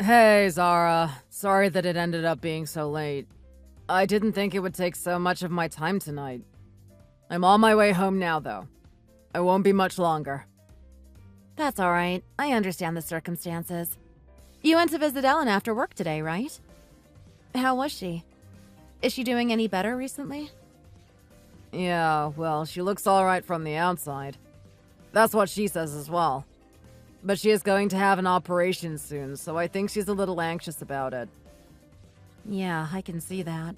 Hey, Zara. Sorry that it ended up being so late. I didn't think it would take so much of my time tonight. I'm on my way home now, though. I won't be much longer. That's all right. I understand the circumstances. You went to visit Ellen after work today, right? How was she? Is she doing any better recently? Yeah, well, she looks alright from the outside. That's what she says as well. But she is going to have an operation soon, so I think she's a little anxious about it. Yeah, I can see that.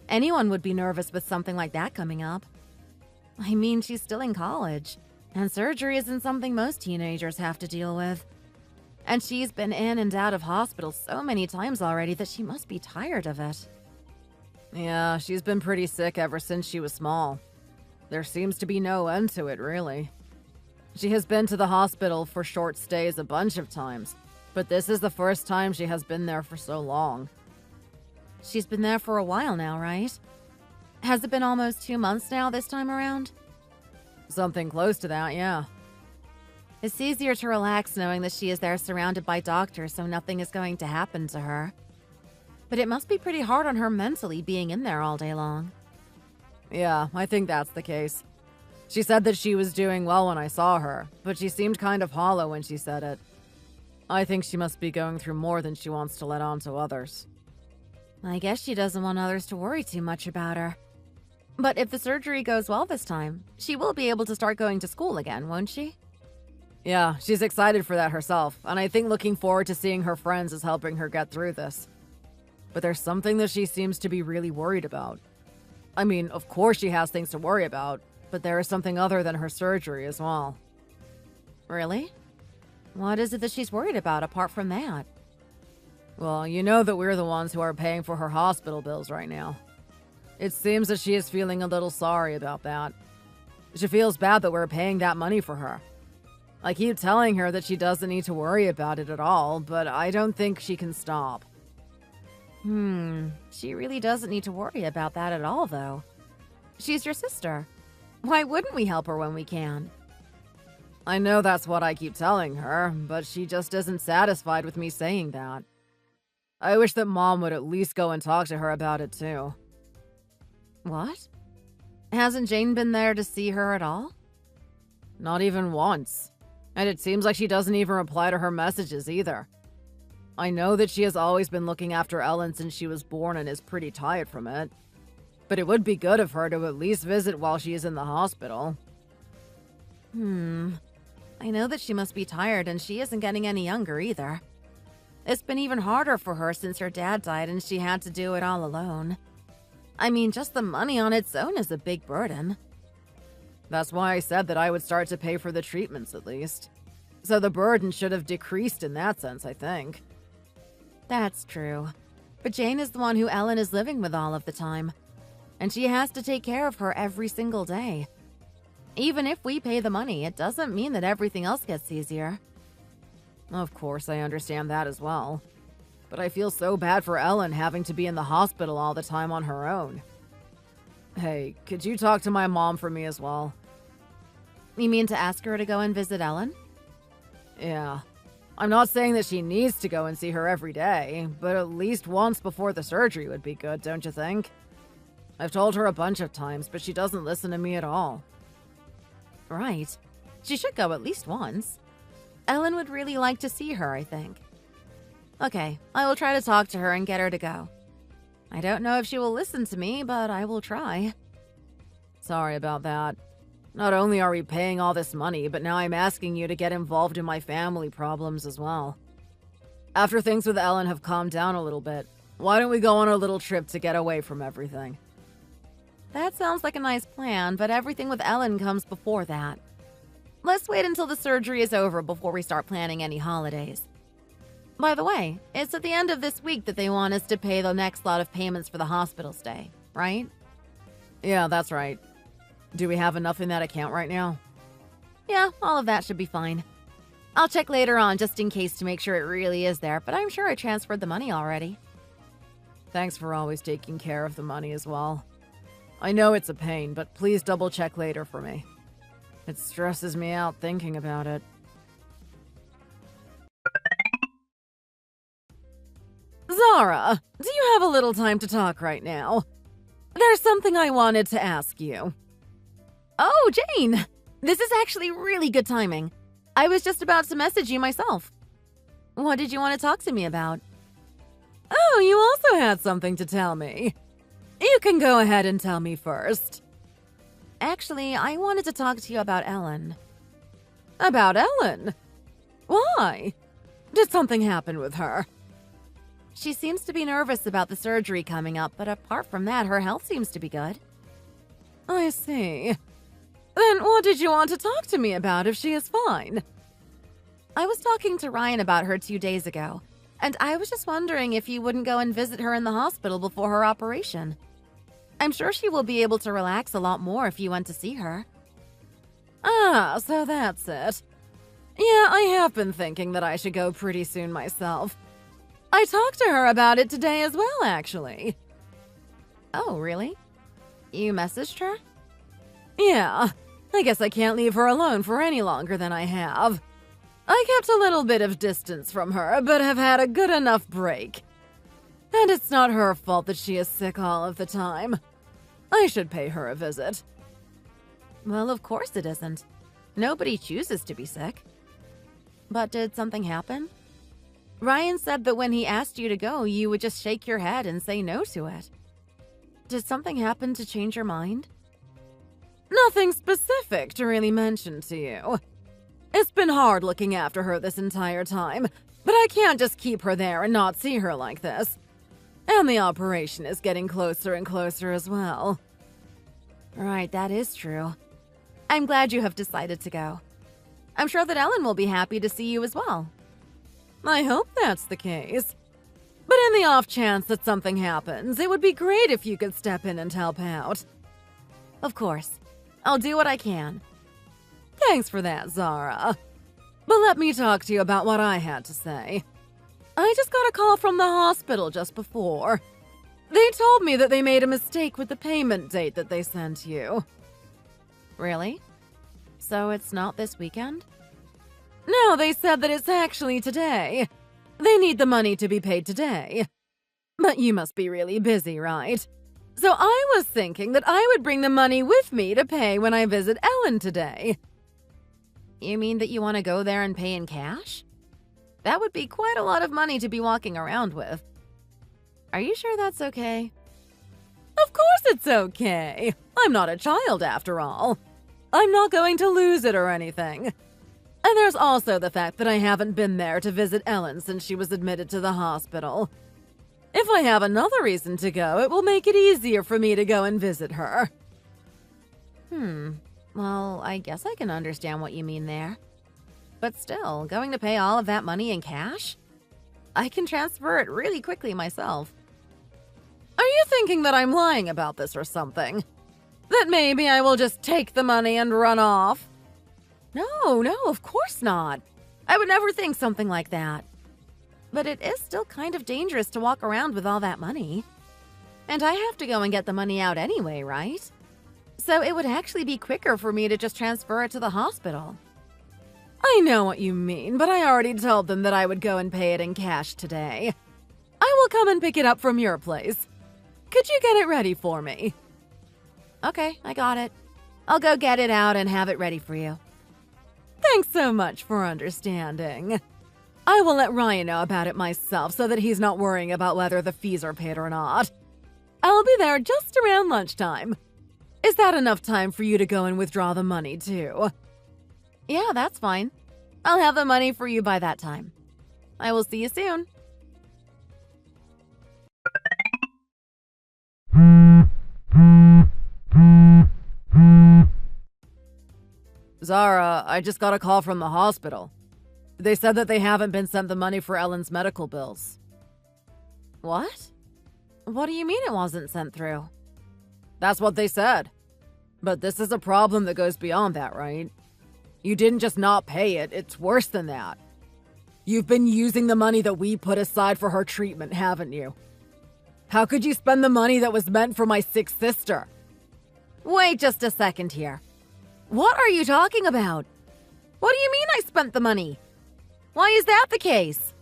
Anyone would be nervous with something like that coming up. I mean, she's still in college, and surgery isn't something most teenagers have to deal with. And she's been in and out of hospital so many times already that she must be tired of it. Yeah, she's been pretty sick ever since she was small. There seems to be no end to it, really. She has been to the hospital for short stays a bunch of times, but this is the first time she has been there for so long. She's been there for a while now, right? Has it been almost 2 months now this time around? Something close to that, yeah. It's easier to relax knowing that she is there surrounded by doctors so nothing is going to happen to her. But it must be pretty hard on her mentally being in there all day long. Yeah, I think that's the case. She said that she was doing well when I saw her, but she seemed kind of hollow when she said it. I think she must be going through more than she wants to let on to others. I guess she doesn't want others to worry too much about her. But if the surgery goes well this time, she will be able to start going to school again, won't she? Yeah, she's excited for that herself, and I think looking forward to seeing her friends is helping her get through this. But there's something that she seems to be really worried about. I mean, of course she has things to worry about, but there is something other than her surgery as well. Really? What is it that she's worried about apart from that? Well, you know that we're the ones who are paying for her hospital bills right now. It seems that she is feeling a little sorry about that. She feels bad that we're paying that money for her. I keep telling her that she doesn't need to worry about it at all, but I don't think she can stop. She really doesn't need to worry about that at all, though. She's your sister. Why wouldn't we help her when we can? I know that's what I keep telling her, but she just isn't satisfied with me saying that. I wish that Mom would at least go and talk to her about it too. What? Hasn't Jane been there to see her at all? Not even once. And it seems like she doesn't even reply to her messages either. I know that she has always been looking after Ellen since she was born and is pretty tired from it. But it would be good of her to at least visit while she is in the hospital. I know that she must be tired and she isn't getting any younger either. It's been even harder for her since her dad died and she had to do it all alone. I mean, just the money on its own is a big burden. That's why I said that I would start to pay for the treatments at least. So the burden should have decreased in that sense, I think. That's true. But Jane is the one who Ellen is living with all of the time. And she has to take care of her every single day. Even if we pay the money, it doesn't mean that everything else gets easier. Of course, I understand that as well. But I feel so bad for Ellen having to be in the hospital all the time on her own. Hey, could you talk to my mom for me as well? You mean to ask her to go and visit Ellen? Yeah. I'm not saying that she needs to go and see her every day, but at least once before the surgery would be good, don't you think? I've told her a bunch of times, but she doesn't listen to me at all. Right. She should go at least once. Ellen would really like to see her, I think. Okay, I will try to talk to her and get her to go. I don't know if she will listen to me, but I will try. Sorry about that. Not only are we paying all this money, but now I'm asking you to get involved in my family problems as well. After things with Ellen have calmed down a little bit, why don't we go on a little trip to get away from everything? That sounds like a nice plan, but everything with Ellen comes before that. Let's wait until the surgery is over before we start planning any holidays. By the way, it's at the end of this week that they want us to pay the next lot of payments for the hospital stay, right? Yeah, that's right. Do we have enough in that account right now? Yeah, all of that should be fine. I'll check later on just in case to make sure it really is there, but I'm sure I transferred the money already. Thanks for always taking care of the money as well. I know it's a pain, but please double check later for me. It stresses me out thinking about it. Zara, do you have a little time to talk right now? There's something I wanted to ask you. Oh, Jane! This is actually really good timing. I was just about to message you myself. What did you want to talk to me about? Oh, you also had something to tell me. You can go ahead and tell me first. Actually, I wanted to talk to you about Ellen. About Ellen? Why? Did something happen with her? She seems to be nervous about the surgery coming up, but apart from that, her health seems to be good. I see. Then what did you want to talk to me about if she is fine? I was talking to Ryan about her 2 days ago, and I was just wondering if you wouldn't go and visit her in the hospital before her operation. I'm sure she will be able to relax a lot more if you went to see her. Ah, so that's it. Yeah, I have been thinking that I should go pretty soon myself. I talked to her about it today as well, actually. Oh, really? You messaged her? Yeah, I guess I can't leave her alone for any longer than I have. I kept a little bit of distance from her, but have had a good enough break. And it's not her fault that she is sick all of the time. I should pay her a visit. Well, of course it isn't. Nobody chooses to be sick. But did something happen? Ryan said that when he asked you to go, you would just shake your head and say no to it. Did something happen to change your mind? Nothing specific to really mention to you. It's been hard looking after her this entire time, but I can't just keep her there and not see her like this. And the operation is getting closer and closer as well. Right, that is true. I'm glad you have decided to go. I'm sure that Ellen will be happy to see you as well. I hope that's the case. But in the off chance that something happens, it would be great if you could step in and help out. Of course. I'll do what I can. Thanks for that, Zara. But let me talk to you about what I had to say. I just got a call from the hospital just before. They told me that they made a mistake with the payment date that they sent you. Really? So it's not this weekend? No, they said that it's actually today. They need the money to be paid today. But you must be really busy, right? So I was thinking that I would bring the money with me to pay when I visit Ellen today. You mean that you want to go there and pay in cash? That would be quite a lot of money to be walking around with. Are you sure that's okay? Of course it's okay. I'm not a child after all. I'm not going to lose it or anything. And there's also the fact that I haven't been there to visit Ellen since she was admitted to the hospital. If I have another reason to go, it will make it easier for me to go and visit her. Well, I guess I can understand what you mean there. But still, going to pay all of that money in cash? I can transfer it really quickly myself. Are you thinking that I'm lying about this or something? That maybe I will just take the money and run off? No, of course not. I would never think something like that. But it is still kind of dangerous to walk around with all that money. And I have to go and get the money out anyway, right? So it would actually be quicker for me to just transfer it to the hospital. I know what you mean, but I already told them that I would go and pay it in cash today. I will come and pick it up from your place. Could you get it ready for me? Okay, I got it. I'll go get it out and have it ready for you. Thanks so much for understanding. I will let Ryan know about it myself so that he's not worrying about whether the fees are paid or not. I'll be there just around lunchtime. Is that enough time for you to go and withdraw the money, too? Yeah, that's fine. I'll have the money for you by that time. I will see you soon. Zara, I just got a call from the hospital. They said that they haven't been sent the money for Ellen's medical bills. What? What do you mean it wasn't sent through? That's what they said. But this is a problem that goes beyond that, right? You didn't just not pay it, it's worse than that. You've been using the money that we put aside for her treatment, haven't you? How could you spend the money that was meant for my sick sister? Wait just a second here. What are you talking about? What do you mean I spent the money? Why is that the case?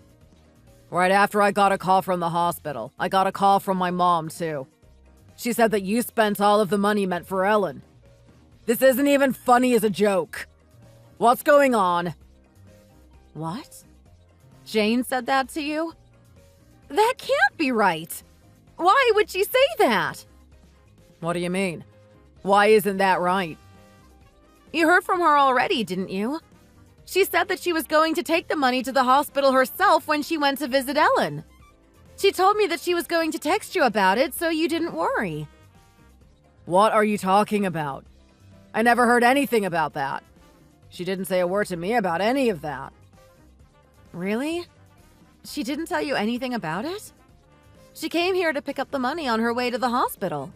Right after I got a call from the hospital, I got a call from my mom, too. She said that you spent all of the money meant for Ellen. This isn't even funny as a joke. What's going on? What? Jane said that to you? That can't be right. Why would she say that? What do you mean? Why isn't that right? You heard from her already, didn't you? She said that she was going to take the money to the hospital herself when she went to visit Ellen. She told me that she was going to text you about it, so you didn't worry. What are you talking about? I never heard anything about that. She didn't say a word to me about any of that. Really? She didn't tell you anything about it? She came here to pick up the money on her way to the hospital.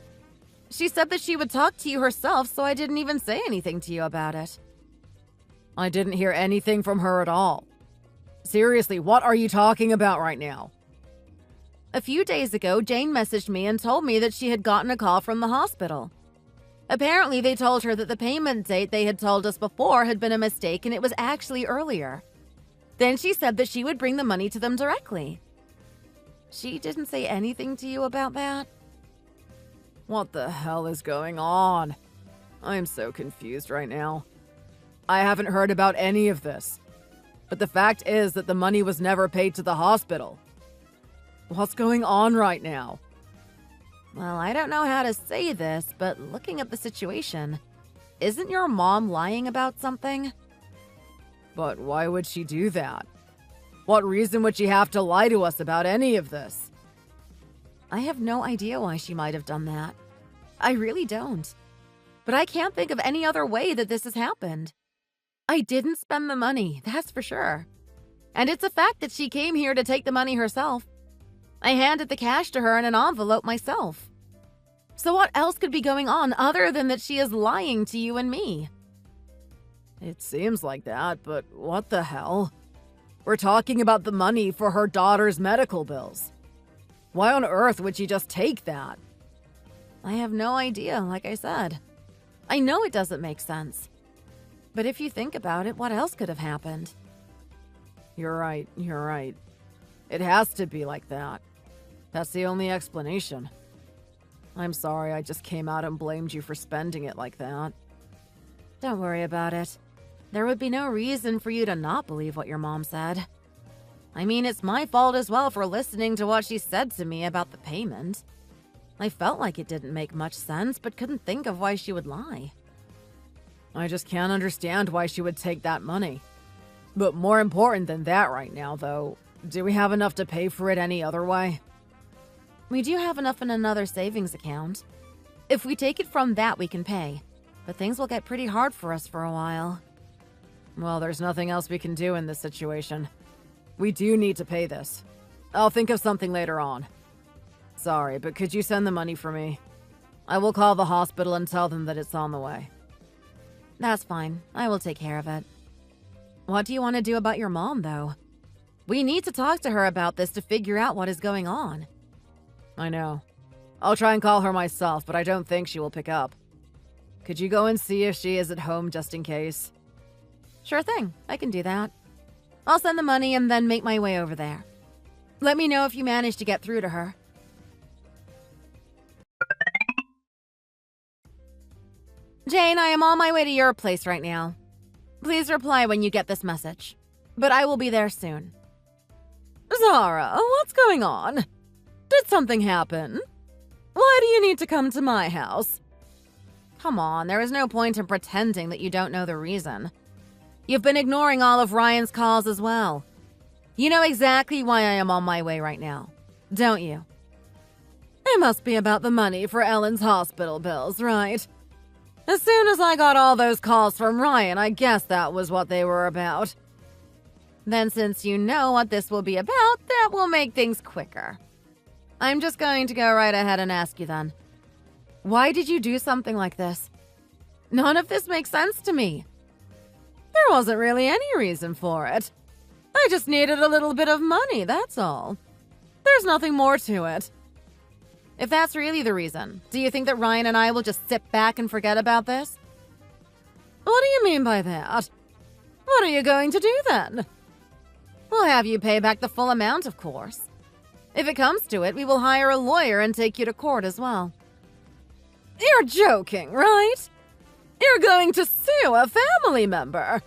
She said that she would talk to you herself, so I didn't even say anything to you about it. I didn't hear anything from her at all. Seriously, what are you talking about right now? A few days ago, Jane messaged me and told me that she had gotten a call from the hospital. Apparently, they told her that the payment date they had told us before had been a mistake and it was actually earlier. Then she said that she would bring the money to them directly. She didn't say anything to you about that? What the hell is going on? I'm so confused right now. I haven't heard about any of this. But the fact is that the money was never paid to the hospital. What's going on right now? Well, I don't know how to say this, but looking at the situation, isn't your mom lying about something? But why would she do that? What reason would she have to lie to us about any of this? I have no idea why she might have done that. I really don't. But I can't think of any other way that this has happened. I didn't spend the money, that's for sure. And it's a fact that she came here to take the money herself. I handed the cash to her in an envelope myself. So what else could be going on other than that she is lying to you and me? It seems like that, but what the hell? We're talking about the money for her daughter's medical bills. Why on earth would she just take that? I have no idea, like I said. I know it doesn't make sense. But if you think about it, what else could have happened? You're right. It has to be like that. That's the only explanation. I'm sorry I just came out and blamed you for spending it like that. Don't worry about it. There would be no reason for you to not believe what your mom said. I mean, it's my fault as well for listening to what she said to me about the payment. I felt like it didn't make much sense, but couldn't think of why she would lie. I just can't understand why she would take that money. But more important than that right now, though, do we have enough to pay for it any other way? We do have enough in another savings account. If we take it from that, we can pay. But things will get pretty hard for us for a while. Well, there's nothing else we can do in this situation. We do need to pay this. I'll think of something later on. Sorry, but could you send the money for me? I will call the hospital and tell them that it's on the way. That's fine. I will take care of it. What do you want to do about your mom, though? We need to talk to her about this to figure out what is going on. I know. I'll try and call her myself, but I don't think she will pick up. Could you go and see if she is at home just in case? Sure thing. I can do that. I'll send the money and then make my way over there. Let me know if you manage to get through to her. Jane, I am on my way to your place right now. Please reply when you get this message. But I will be there soon. Zara, what's going on? Did something happen? Why do you need to come to my house? Come on, there is no point in pretending that you don't know the reason. You've been ignoring all of Ryan's calls as well. You know exactly why I am on my way right now, don't you? It must be about the money for Ellen's hospital bills, right? As soon as I got all those calls from Ryan, I guess that was what they were about. Then since you know what this will be about, that will make things quicker. I'm just going to go right ahead and ask you then. Why did you do something like this? None of this makes sense to me. There wasn't really any reason for it. I just needed a little bit of money, that's all. There's nothing more to it. If that's really the reason, do you think that Ryan and I will just sit back and forget about this? What do you mean by that? What are you going to do then? We'll have you pay back the full amount, of course. If it comes to it, we will hire a lawyer and take you to court as well. You're joking, right? You're going to sue a family member.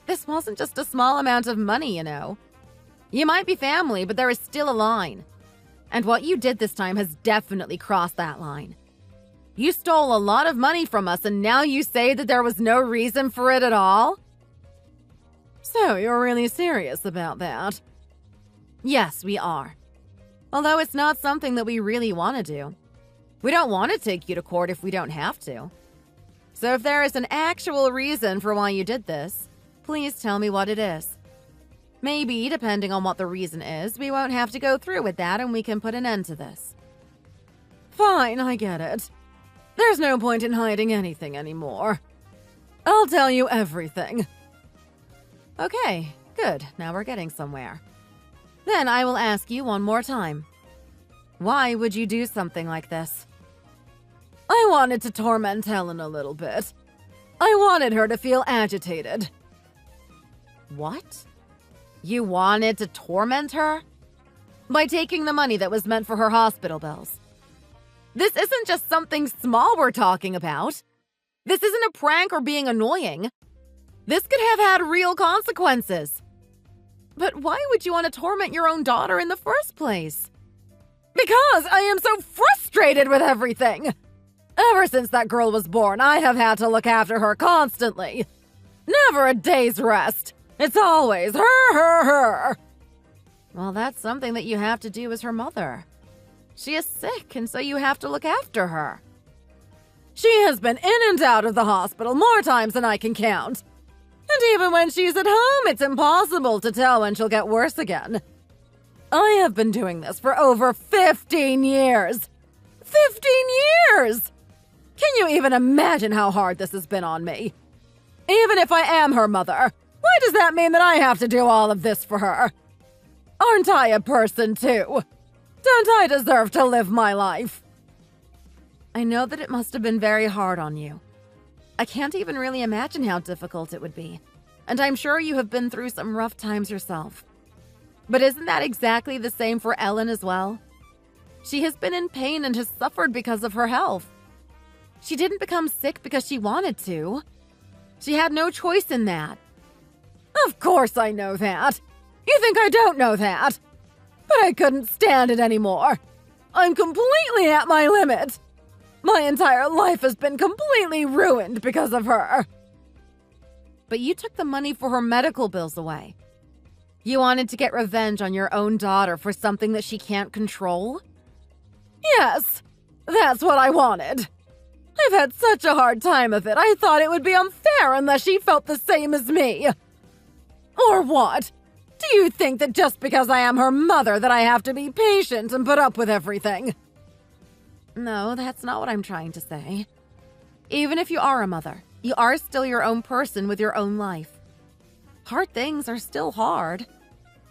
This wasn't just a small amount of money, you know. You might be family, but there is still a line. And what you did this time has definitely crossed that line. You stole a lot of money from us, and now you say that there was no reason for it at all? So you're really serious about that? Yes, we are. Although it's not something that we really want to do. We don't want to take you to court if we don't have to. So if there is an actual reason for why you did this, please tell me what it is. Maybe, depending on what the reason is, we won't have to go through with that and we can put an end to this. Fine, I get it. There's no point in hiding anything anymore. I'll tell you everything. Okay, good. Now we're getting somewhere. Then I will ask you one more time. Why would you do something like this? I wanted to torment Helen a little bit. I wanted her to feel agitated. What? You wanted to torment her? By taking the money that was meant for her hospital bills. This isn't just something small we're talking about. This isn't a prank or being annoying. This could have had real consequences. But why would you want to torment your own daughter in the first place? Because I am so frustrated with everything. Ever since that girl was born, I have had to look after her constantly. Never a day's rest. It's always her. Well, that's something that you have to do as her mother. She is sick, and so you have to look after her. She has been in and out of the hospital more times than I can count. And even when she's at home, it's impossible to tell when she'll get worse again. I have been doing this for over 15 years. 15 years! Can you even imagine how hard this has been on me? Even if I am her mother, why does that mean that I have to do all of this for her? Aren't I a person too? Don't I deserve to live my life? I know that it must have been very hard on you. I can't even really imagine how difficult it would be. And I'm sure you have been through some rough times yourself. But isn't that exactly the same for Ellen as well? She has been in pain and has suffered because of her health. She didn't become sick because she wanted to. She had no choice in that. Of course I know that. You think I don't know that? But I couldn't stand it anymore. I'm completely at my limit. My entire life has been completely ruined because of her. But you took the money for her medical bills away. You wanted to get revenge on your own daughter for something that she can't control? Yes, that's what I wanted. I've had such a hard time of it, I thought it would be unfair unless she felt the same as me. Or what? Do you think that just because I am her mother that I have to be patient and put up with everything? No, that's not what I'm trying to say. Even if you are a mother, you are still your own person with your own life. Hard things are still hard.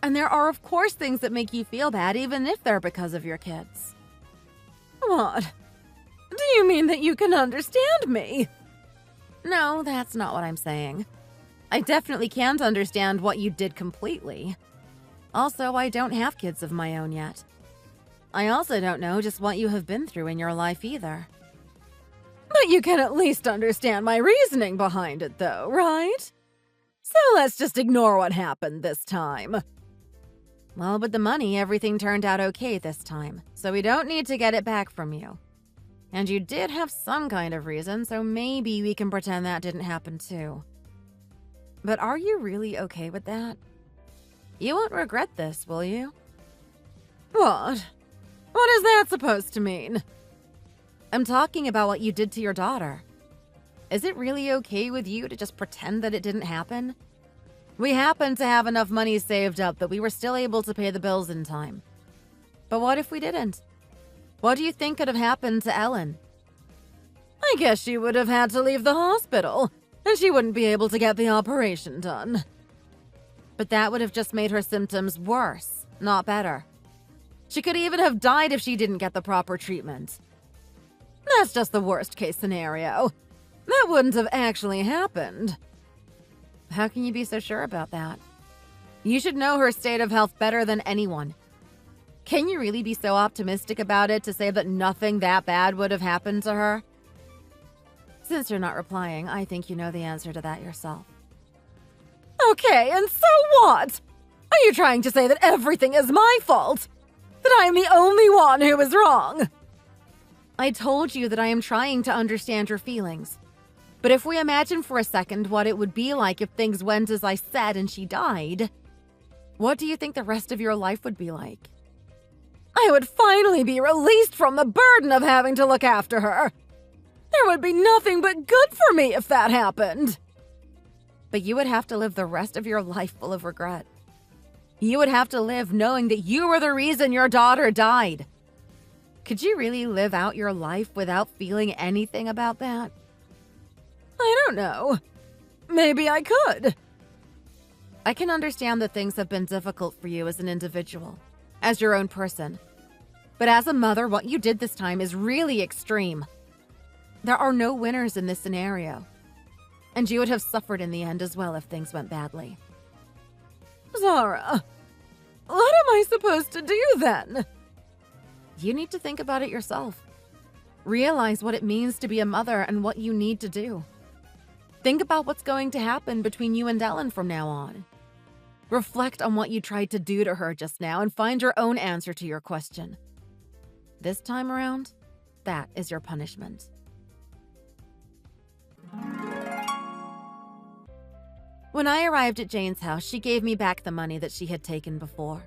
And there are, of course, things that make you feel bad, even if they're because of your kids. What? Do you mean that you can understand me? No, that's not what I'm saying. I definitely can't understand what you did completely. Also, I don't have kids of my own yet. I also don't know just what you have been through in your life either. But you can at least understand my reasoning behind it, though, right? So let's just ignore what happened this time. Well, with the money, everything turned out okay this time, so we don't need to get it back from you. And you did have some kind of reason, so maybe we can pretend that didn't happen too. But are you really okay with that? You won't regret this, will you? What? What is that supposed to mean? I'm talking about what you did to your daughter. Is it really okay with you to just pretend that it didn't happen? We happened to have enough money saved up that we were still able to pay the bills in time. But what if we didn't? What do you think could have happened to Ellen? I guess she would have had to leave the hospital, and she wouldn't be able to get the operation done. But that would have just made her symptoms worse, not better. She could even have died if she didn't get the proper treatment. That's just the worst case scenario. That wouldn't have actually happened. How can you be so sure about that? You should know her state of health better than anyone. Can you really be so optimistic about it to say that nothing that bad would have happened to her? Since you're not replying, I think you know the answer to that yourself. Okay, and so what? Are you trying to say that everything is my fault? That I am the only one who is wrong? I told you that I am trying to understand your feelings. But if we imagine for a second what it would be like if things went as I said and she died, what do you think the rest of your life would be like? I would finally be released from the burden of having to look after her. There would be nothing but good for me if that happened. But you would have to live the rest of your life full of regret. You would have to live knowing that you were the reason your daughter died. Could you really live out your life without feeling anything about that? I don't know. Maybe I could. I can understand that things have been difficult for you as an individual, as your own person. But as a mother, what you did this time is really extreme. There are no winners in this scenario. And you would have suffered in the end as well if things went badly. Zara, what am I supposed to do then? You need to think about it yourself. Realize what it means to be a mother and what you need to do. Think about what's going to happen between you and Ellen from now on. Reflect on what you tried to do to her just now and find your own answer to your question. This time around, that is your punishment. When I arrived at Jane's house, she gave me back the money that she had taken before.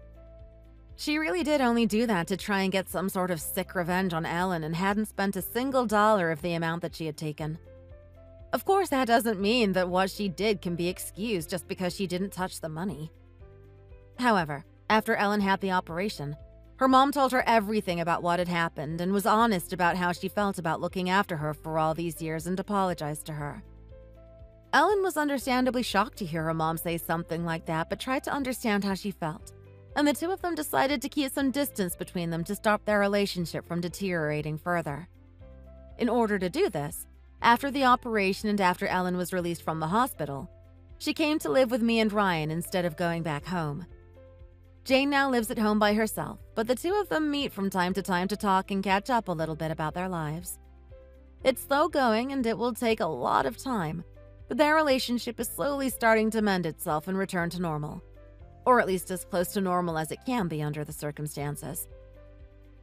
She really did only do that to try and get some sort of sick revenge on Ellen and hadn't spent a single dollar of the amount that she had taken. Of course, that doesn't mean that what she did can be excused just because she didn't touch the money. However, after Ellen had the operation, her mom told her everything about what had happened and was honest about how she felt about looking after her for all these years and apologized to her. Ellen was understandably shocked to hear her mom say something like that, but tried to understand how she felt, and the two of them decided to keep some distance between them to stop their relationship from deteriorating further. In order to do this, after the operation and after Ellen was released from the hospital, she came to live with me and Ryan instead of going back home. Jane now lives at home by herself, but the two of them meet from time to talk and catch up a little bit about their lives. It's slow going and it will take a lot of time, but their relationship is slowly starting to mend itself and return to normal. Or at least as close to normal as it can be under the circumstances.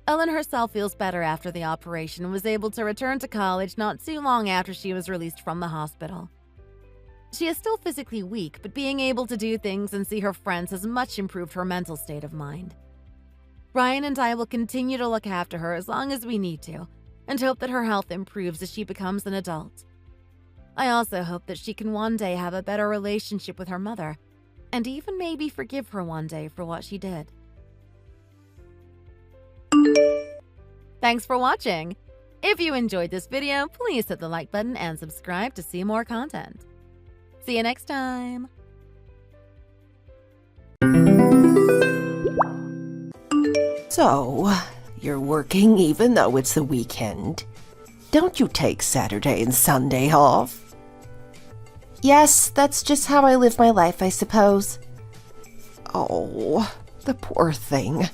Ellen herself feels better after the operation and was able to return to college not too long after she was released from the hospital. She is still physically weak, but being able to do things and see her friends has much improved her mental state of mind. Ryan and I will continue to look after her as long as we need to, and hope that her health improves as she becomes an adult. I also hope that she can one day have a better relationship with her mother, and even maybe forgive her one day for what she did. Thanks for watching! If you enjoyed this video, please hit the like button and subscribe to see more content. See you next time! So, you're working even though it's the weekend. Don't you take Saturday and Sunday off? Yes, that's just how I live my life, I suppose. Oh, the poor thing.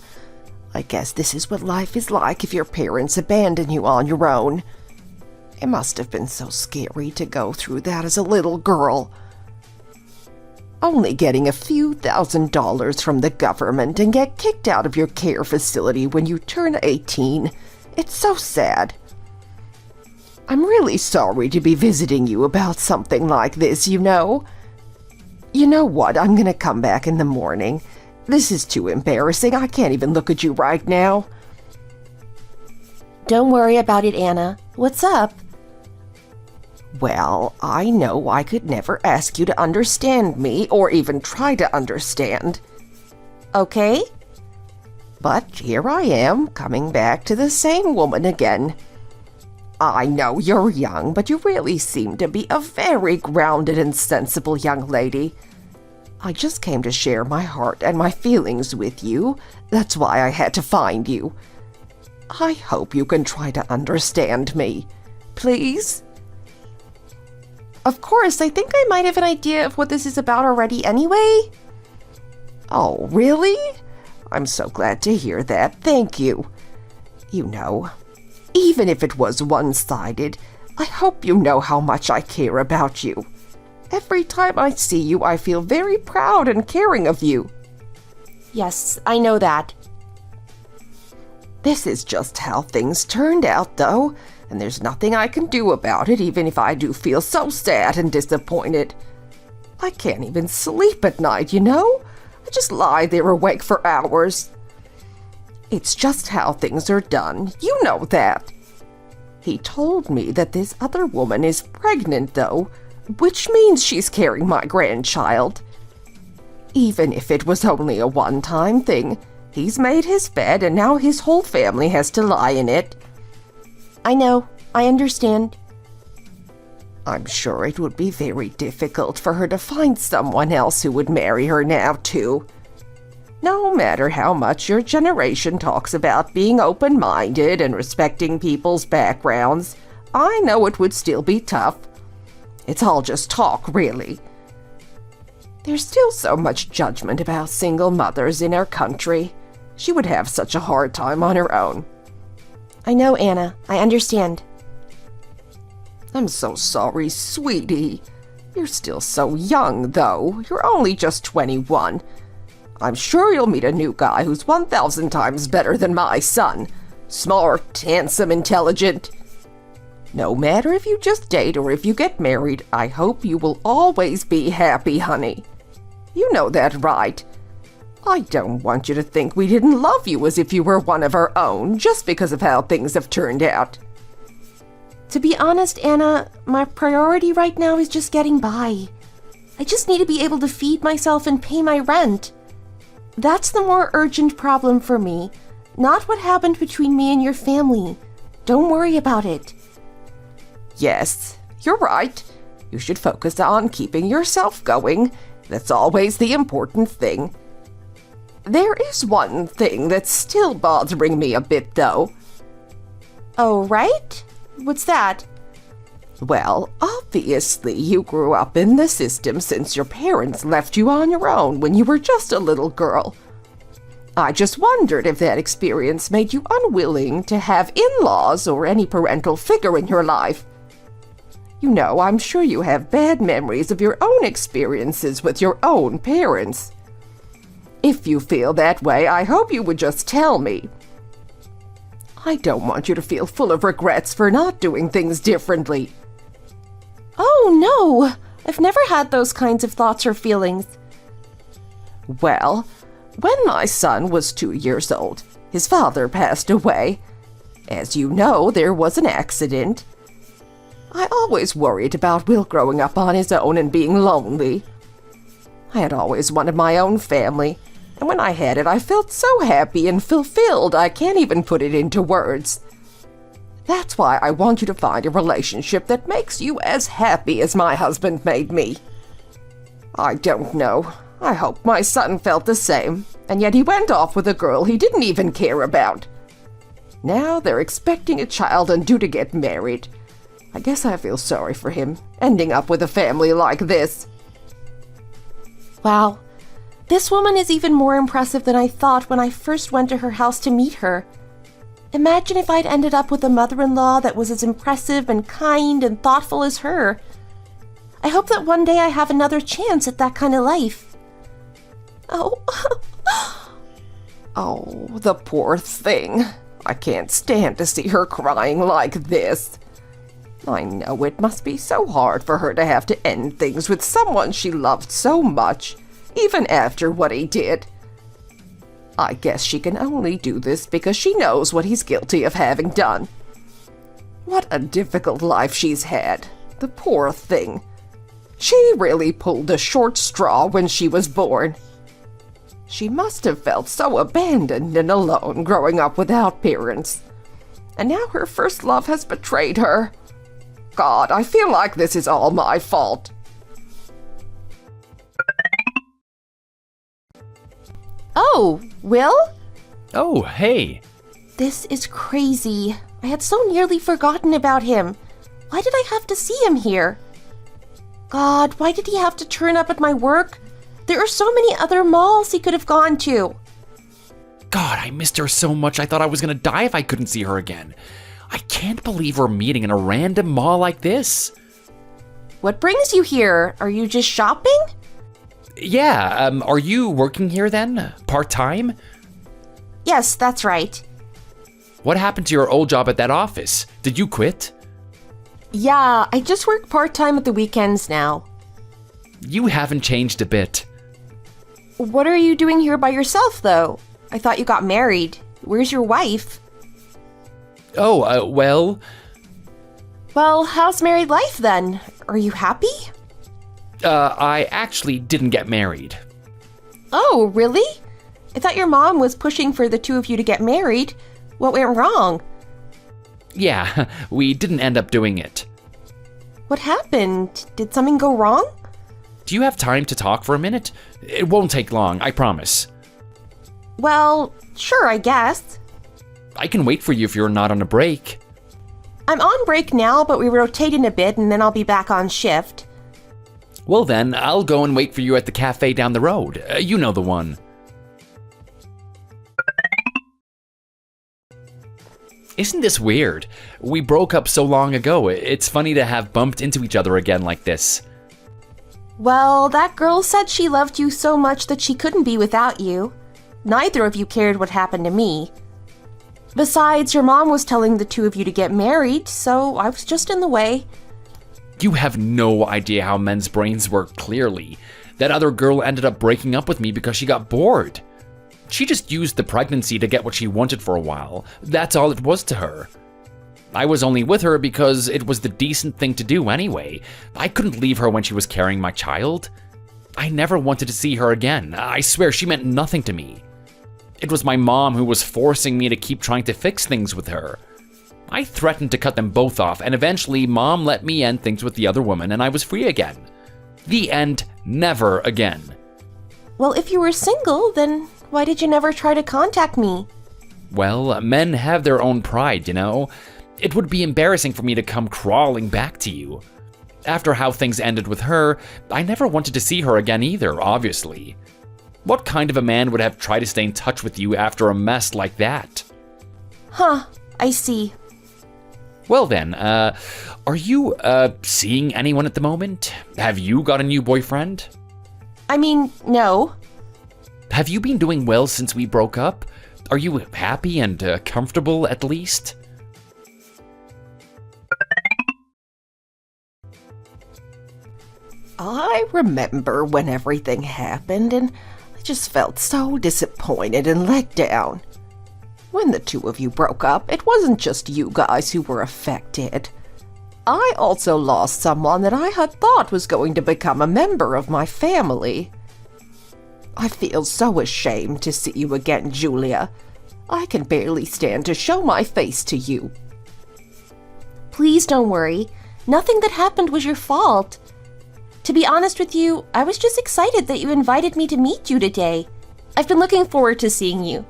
I guess this is what life is like if your parents abandon you on your own. It must have been so scary to go through that as a little girl. Only getting a few $1,000s from the government and get kicked out of your care facility when you turn 18. It's so sad. I'm really sorry to be visiting you about something like this, you know. You know what? I'm gonna come back in the morning. This is too embarrassing. I can't even look at you right now. Don't worry about it, Anna. What's up? Well, I know I could never ask you to understand me or even try to understand. Okay? But here I am, coming back to the same woman again. I know you're young, but you really seem to be a very grounded and sensible young lady. I just came to share my heart and my feelings with you. That's why I had to find you. I hope you can try to understand me. Please? Of course, I think I might have an idea of what this is about already anyway. Oh, really? I'm so glad to hear that. Thank you. You know, even if it was one-sided, I hope you know how much I care about you. Every time I see you, I feel very proud and caring of you. Yes, I know that. This is just how things turned out, though, and there's nothing I can do about it, even if I do feel so sad and disappointed. I can't even sleep at night, you know? I just lie there awake for hours. It's just how things are done. You know that. He told me that this other woman is pregnant, though, which means she's carrying my grandchild. Even if it was only a one-time thing, he's made his bed and now his whole family has to lie in it. I know. I understand. I'm sure it would be very difficult for her to find someone else who would marry her now, too. No matter how much your generation talks about being open-minded and respecting people's backgrounds, I know it would still be tough. It's all just talk, really. There's still so much judgment about single mothers in our country. She would have such a hard time on her own. I know, Anna. I understand. I'm so sorry, sweetie. You're still so young, though. You're only just 21. I'm sure you'll meet a new guy who's 1,000 times better than my son. Smart, handsome, intelligent. No matter if you just date or if you get married, I hope you will always be happy, honey. You know that, right? I don't want you to think we didn't love you as if you were one of our own, just because of how things have turned out. To be honest, Anna, my priority right now is just getting by. I just need to be able to feed myself and pay my rent. That's the more urgent problem for me, not what happened between me and your family. Don't worry about it. Yes, you're right. You should focus on keeping yourself going. That's always the important thing. There is one thing that's still bothering me a bit, though. Oh, right? What's that? Well, obviously you grew up in the system since your parents left you on your own when you were just a little girl. I just wondered if that experience made you unwilling to have in-laws or any parental figure in your life. You know, I'm sure you have bad memories of your own experiences with your own parents. If you feel that way, I hope you would just tell me. I don't want you to feel full of regrets for not doing things differently. Oh, no! I've never had those kinds of thoughts or feelings. Well, when my son was 2 years old, his father passed away. As you know, there was an accident. I always worried about Will growing up on his own and being lonely. I had always wanted my own family, and when I had it, I felt so happy and fulfilled I can't even put it into words. That's why I want you to find a relationship that makes you as happy as my husband made me. I don't know. I hope my son felt the same, and yet he went off with a girl he didn't even care about. Now they're expecting a child and due to get married. I guess I feel sorry for him, ending up with a family like this. Wow. This woman is even more impressive than I thought when I first went to her house to meet her. Imagine if I'd ended up with a mother-in-law that was as impressive and kind and thoughtful as her. I hope that one day I have another chance at that kind of life. Oh. Oh, the poor thing. I can't stand to see her crying like this. I know it must be so hard for her to have to end things with someone she loved so much, even after what he did. I guess she can only do this because she knows what he's guilty of having done. What a difficult life she's had, the poor thing. She really pulled a short straw when she was born. She must have felt so abandoned and alone growing up without parents. And now her first love has betrayed her. God, I feel like this is all my fault. Oh, Will? Oh, hey. This is crazy. I had so nearly forgotten about him. Why did I have to see him here? God, why did he have to turn up at my work? There are so many other malls he could have gone to. God, I missed her so much I thought I was gonna die if I couldn't see her again. I can't believe we're meeting in a random mall like this. What brings you here? Are you just shopping? Yeah, are you working here then? Part-time? Yes, that's right. What happened to your old job at that office? Did you quit? Yeah, I just work part-time at the weekends now. You haven't changed a bit. What are you doing here by yourself, though? I thought you got married. Where's your wife? Oh, well... Well, how's married life then? Are you happy? I actually didn't get married. Oh, really? I thought your mom was pushing for the two of you to get married. What went wrong? Yeah, we didn't end up doing it. What happened? Did something go wrong? Do you have time to talk for a minute? It won't take long, I promise. Well, sure, I guess. I can wait for you if you're not on a break. I'm on break now, but we rotate in a bit and then I'll be back on shift. Well then, I'll go and wait for you at the cafe down the road. You know the one. Isn't this weird? We broke up so long ago, it's funny to have bumped into each other again like this. Well, that girl said she loved you so much that she couldn't be without you. Neither of you cared what happened to me. Besides, your mom was telling the two of you to get married, so I was just in the way. You have no idea how men's brains work clearly. That other girl ended up breaking up with me because she got bored. She just used the pregnancy to get what she wanted for a while. That's all it was to her. I was only with her because it was the decent thing to do anyway. I couldn't leave her when she was carrying my child. I never wanted to see her again. I swear she meant nothing to me. It was my mom who was forcing me to keep trying to fix things with her. I threatened to cut them both off, and eventually Mom let me end things with the other woman, and I was free again. The end. Never again. Well, if you were single, then why did you never try to contact me? Well, men have their own pride, you know? It would be embarrassing for me to come crawling back to you. After how things ended with her, I never wanted to see her again either, obviously. What kind of a man would have tried to stay in touch with you after a mess like that? Huh, I see. Well then, are you, seeing anyone at the moment? Have you got a new boyfriend? I mean, no. Have you been doing well since we broke up? Are you happy and comfortable at least? I remember when everything happened, and I just felt so disappointed and let down. When the two of you broke up, it wasn't just you guys who were affected. I also lost someone that I had thought was going to become a member of my family. I feel so ashamed to see you again, Julia. I can barely stand to show my face to you. Please don't worry. Nothing that happened was your fault. To be honest with you, I was just excited that you invited me to meet you today. I've been looking forward to seeing you.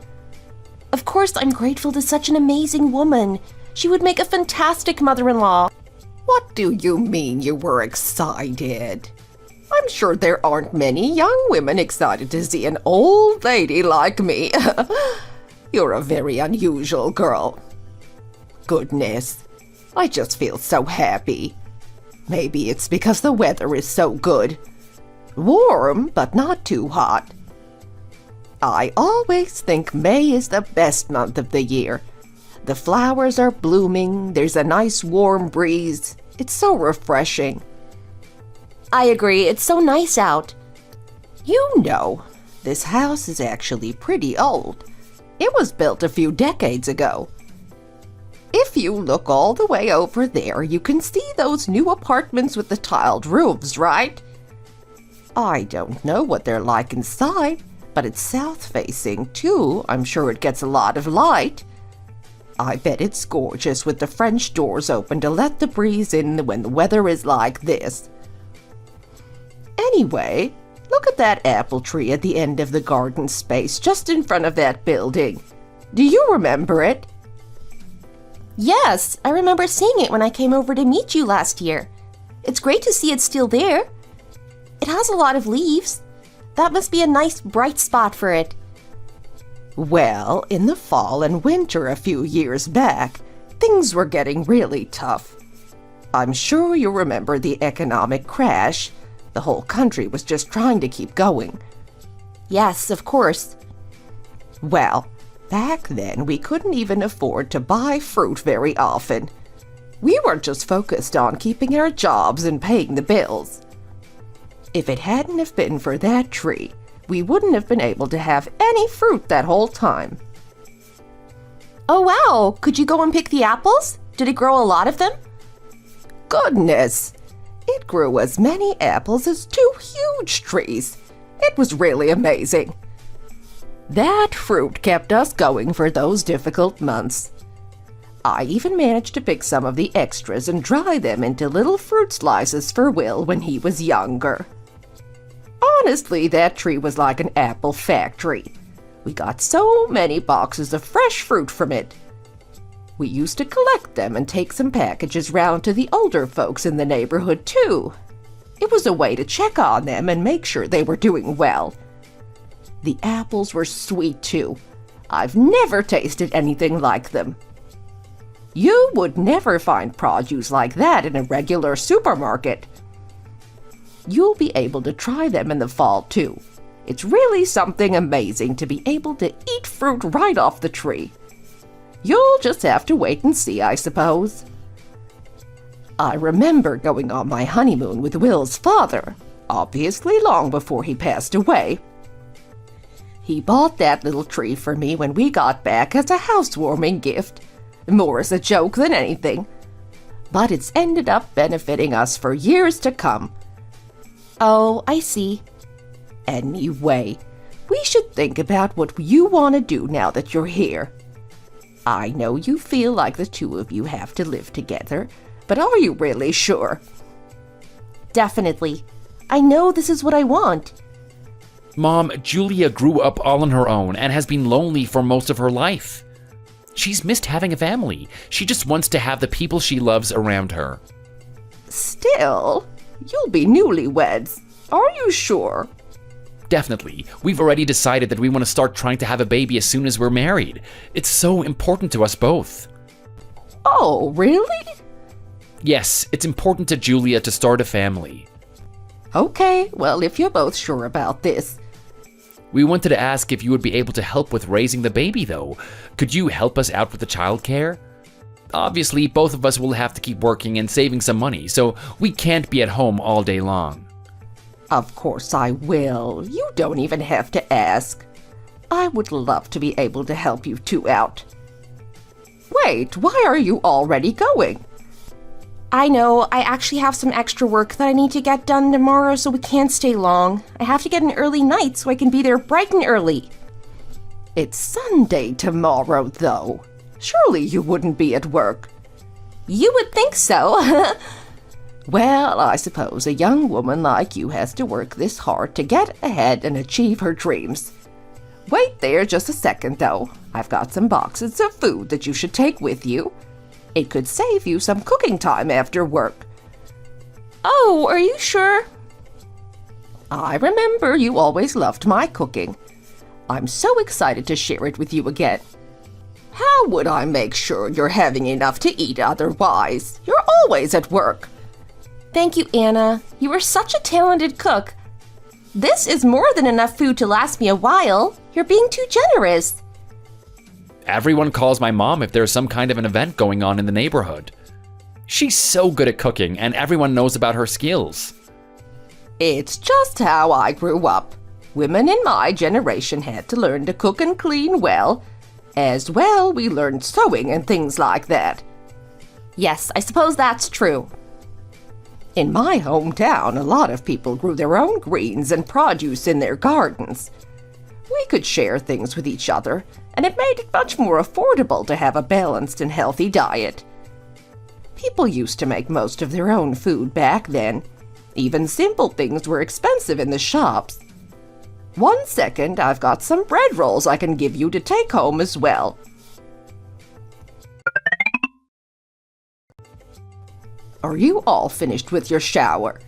Of course, I'm grateful to such an amazing woman. She would make a fantastic mother-in-law. What do you mean you were excited? I'm sure there aren't many young women excited to see an old lady like me. You're a very unusual girl. Goodness, I just feel so happy. Maybe it's because the weather is so good. Warm, but not too hot. I always think May is the best month of the year. The flowers are blooming, there's a nice warm breeze. It's so refreshing. I agree, it's so nice out. You know, this house is actually pretty old. It was built a few decades ago. If you look all the way over there, you can see those new apartments with the tiled roofs, right? I don't know what they're like inside, but it's south-facing, too. I'm sure it gets a lot of light. I bet it's gorgeous with the French doors open to let the breeze in when the weather is like this. Anyway, look at that apple tree at the end of the garden space just in front of that building. Do you remember it? Yes, I remember seeing it when I came over to meet you last year. It's great to see it's still there. It has a lot of leaves. That must be a nice bright spot for it. Well, in the fall and winter a few years back, things were getting really tough. I'm sure you remember the economic crash. The whole country was just trying to keep going. Yes, of course. Well, back then we couldn't even afford to buy fruit very often. We were just focused on keeping our jobs and paying the bills. If it hadn't have been for that tree, we wouldn't have been able to have any fruit that whole time. Oh wow, could you go and pick the apples? Did it grow a lot of them? Goodness! It grew as many apples as 2 huge trees. It was really amazing. That fruit kept us going for those difficult months. I even managed to pick some of the extras and dry them into little fruit slices for Will when he was younger. Honestly, that tree was like an apple factory. We got so many boxes of fresh fruit from it. We used to collect them and take some packages round to the older folks in the neighborhood, too. It was a way to check on them and make sure they were doing well. The apples were sweet, too. I've never tasted anything like them. You would never find produce like that in a regular supermarket. You'll be able to try them in the fall, too. It's really something amazing to be able to eat fruit right off the tree. You'll just have to wait and see, I suppose. I remember going on my honeymoon with Will's father, obviously long before he passed away. He bought that little tree for me when we got back as a housewarming gift, more as a joke than anything. But it's ended up benefiting us for years to come. Oh, I see. Anyway, we should think about what you want to do now that you're here. I know you feel like the two of you have to live together, but are you really sure? Definitely. I know this is what I want. Mom, Julia grew up all on her own and has been lonely for most of her life. She's missed having a family. She just wants to have the people she loves around her. Still, you'll be newlyweds. Are you sure? Definitely. We've already decided that we want to start trying to have a baby as soon as we're married. It's so important to us both. Oh, really? Yes, it's important to Julia to start a family. Okay, well, if you're both sure about this. We wanted to ask if you would be able to help with raising the baby, though. Could you help us out with the childcare? Obviously, both of us will have to keep working and saving some money, so we can't be at home all day long. Of course I will. You don't even have to ask. I would love to be able to help you two out. Wait, why are you already going? I know, I actually have some extra work that I need to get done tomorrow, so we can't stay long. I have to get an early night so I can be there bright and early. It's Sunday tomorrow, though. Surely you wouldn't be at work. You would think so. Well, I suppose a young woman like you has to work this hard to get ahead and achieve her dreams. Wait there just a second, though. I've got some boxes of food that you should take with you. It could save you some cooking time after work. Oh, are you sure? I remember you always loved my cooking. I'm so excited to share it with you again. How would I make sure you're having enough to eat otherwise? You're always at work. Thank you, Anna. You are such a talented cook. This is more than enough food to last me a while. You're being too generous. Everyone calls my mom if there's some kind of an event going on in the neighborhood. She's so good at cooking, and everyone knows about her skills. It's just how I grew up. Women in my generation had to learn to cook and clean well. As well, we learned sewing and things like that. Yes, I suppose that's true. In my hometown, a lot of people grew their own greens and produce in their gardens. We could share things with each other, and it made it much more affordable to have a balanced and healthy diet. People used to make most of their own food back then. Even simple things were expensive in the shops. 1 second, I've got some bread rolls I can give you to take home as well. Are you all finished with your shower?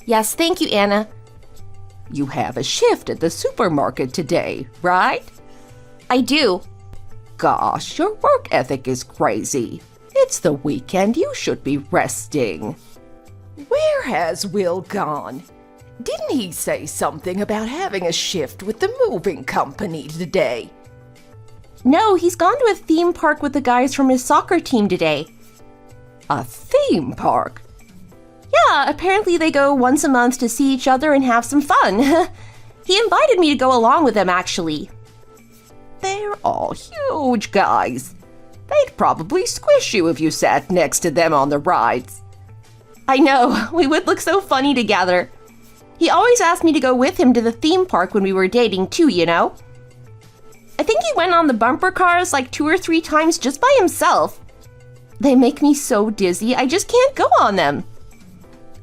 Yes, thank you, Anna. You have a shift at the supermarket today, right? I do. Gosh, your work ethic is crazy. It's the weekend, you should be resting. Where has Will gone? Didn't he say something about having a shift with the moving company today? No, he's gone to a theme park with the guys from his soccer team today. A theme park? Yeah, apparently they go once a month to see each other and have some fun. He invited me to go along with them, actually. They're all huge guys. They'd probably squish you if you sat next to them on the rides. I know, we would look so funny together. He always asked me to go with him to the theme park when we were dating too, you know? I think he went on the bumper cars like 2 or 3 times just by himself. They make me so dizzy, I just can't go on them.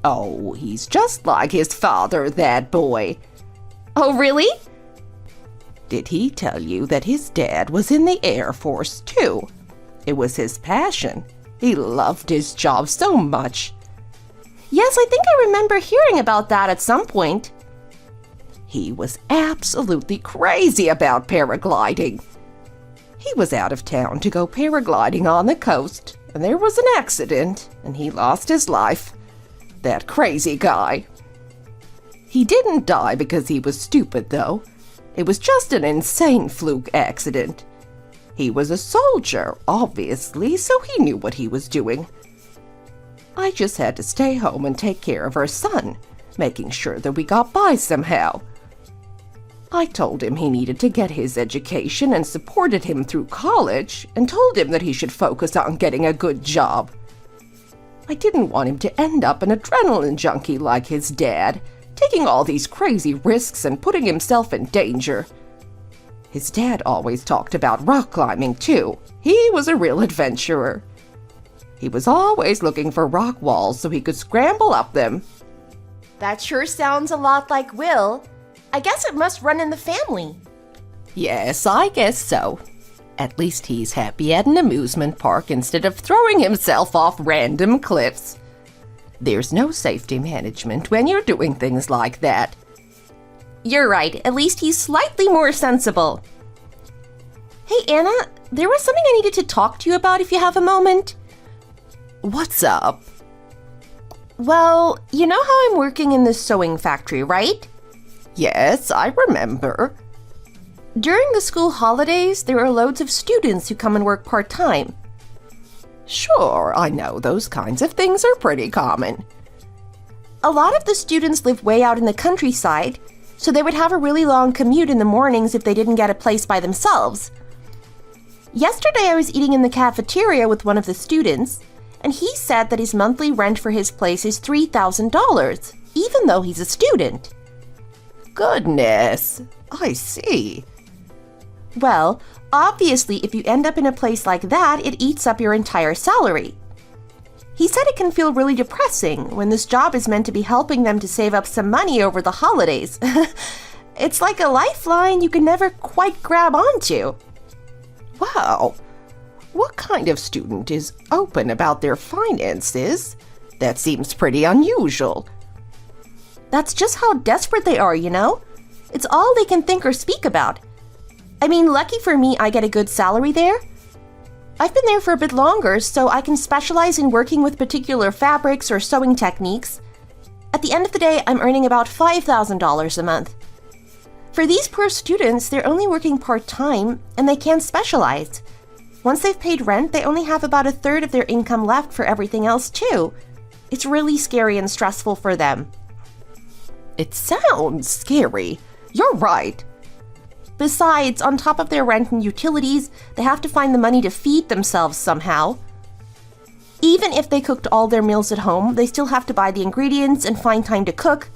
Oh, he's just like his father, that boy. Oh, really? Did he tell you that his dad was in the Air Force too? It was his passion. He loved his job so much. Yes, I think I remember hearing about that at some point. He was absolutely crazy about paragliding. He was out of town to go paragliding on the coast, and there was an accident, and he lost his life. That crazy guy. He didn't die because he was stupid, though. It was just an insane fluke accident. He was a soldier, obviously, so he knew what he was doing. I just had to stay home and take care of our son, making sure that we got by somehow. I told him he needed to get his education and supported him through college, and told him that he should focus on getting a good job. I didn't want him to end up an adrenaline junkie like his dad, taking all these crazy risks and putting himself in danger. His dad always talked about rock climbing, too. He was a real adventurer. He was always looking for rock walls so he could scramble up them. That sure sounds a lot like Will. I guess it must run in the family. Yes, I guess so. At least he's happy at an amusement park instead of throwing himself off random cliffs. There's no safety management when you're doing things like that. You're right. At least he's slightly more sensible. Hey, Anna, there was something I needed to talk to you about if you have a moment. What's up? Well, you know how I'm working in this sewing factory, right? Yes, I remember. During the school holidays, there are loads of students who come and work part-time. Sure, I know those kinds of things are pretty common. A lot of the students live way out in the countryside, so they would have a really long commute in the mornings if they didn't get a place by themselves. Yesterday I was eating in the cafeteria with one of the students, and he said that his monthly rent for his place is $3,000, even though he's a student. Goodness, I see. Well, obviously, if you end up in a place like that, it eats up your entire salary. He said it can feel really depressing when this job is meant to be helping them to save up some money over the holidays. It's like a lifeline you can never quite grab onto. Wow, what kind of student is open about their finances? That seems pretty unusual. That's just how desperate they are, you know? It's all they can think or speak about. I mean, lucky for me, I get a good salary there. I've been there for a bit longer, so I can specialize in working with particular fabrics or sewing techniques. At the end of the day, I'm earning about $5,000 a month. For these poor students, they're only working part-time, and they can't specialize. Once they've paid rent, they only have about a third of their income left for everything else, too. It's really scary and stressful for them. It sounds scary. You're right. Besides, on top of their rent and utilities, they have to find the money to feed themselves somehow. Even if they cooked all their meals at home, they still have to buy the ingredients and find time to cook.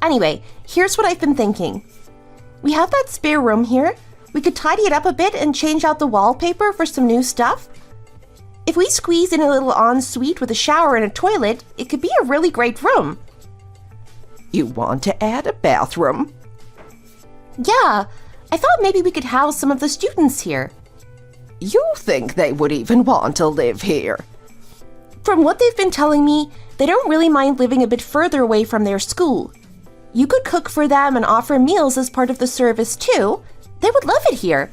Anyway, here's what I've been thinking. We have that spare room here. We could tidy it up a bit and change out the wallpaper for some new stuff. If we squeeze in a little ensuite with a shower and a toilet, it could be a really great room. You want to add a bathroom? Yeah, I thought maybe we could house some of the students here. You think they would even want to live here? From what they've been telling me, they don't really mind living a bit further away from their school. You could cook for them and offer meals as part of the service too. They would love it here.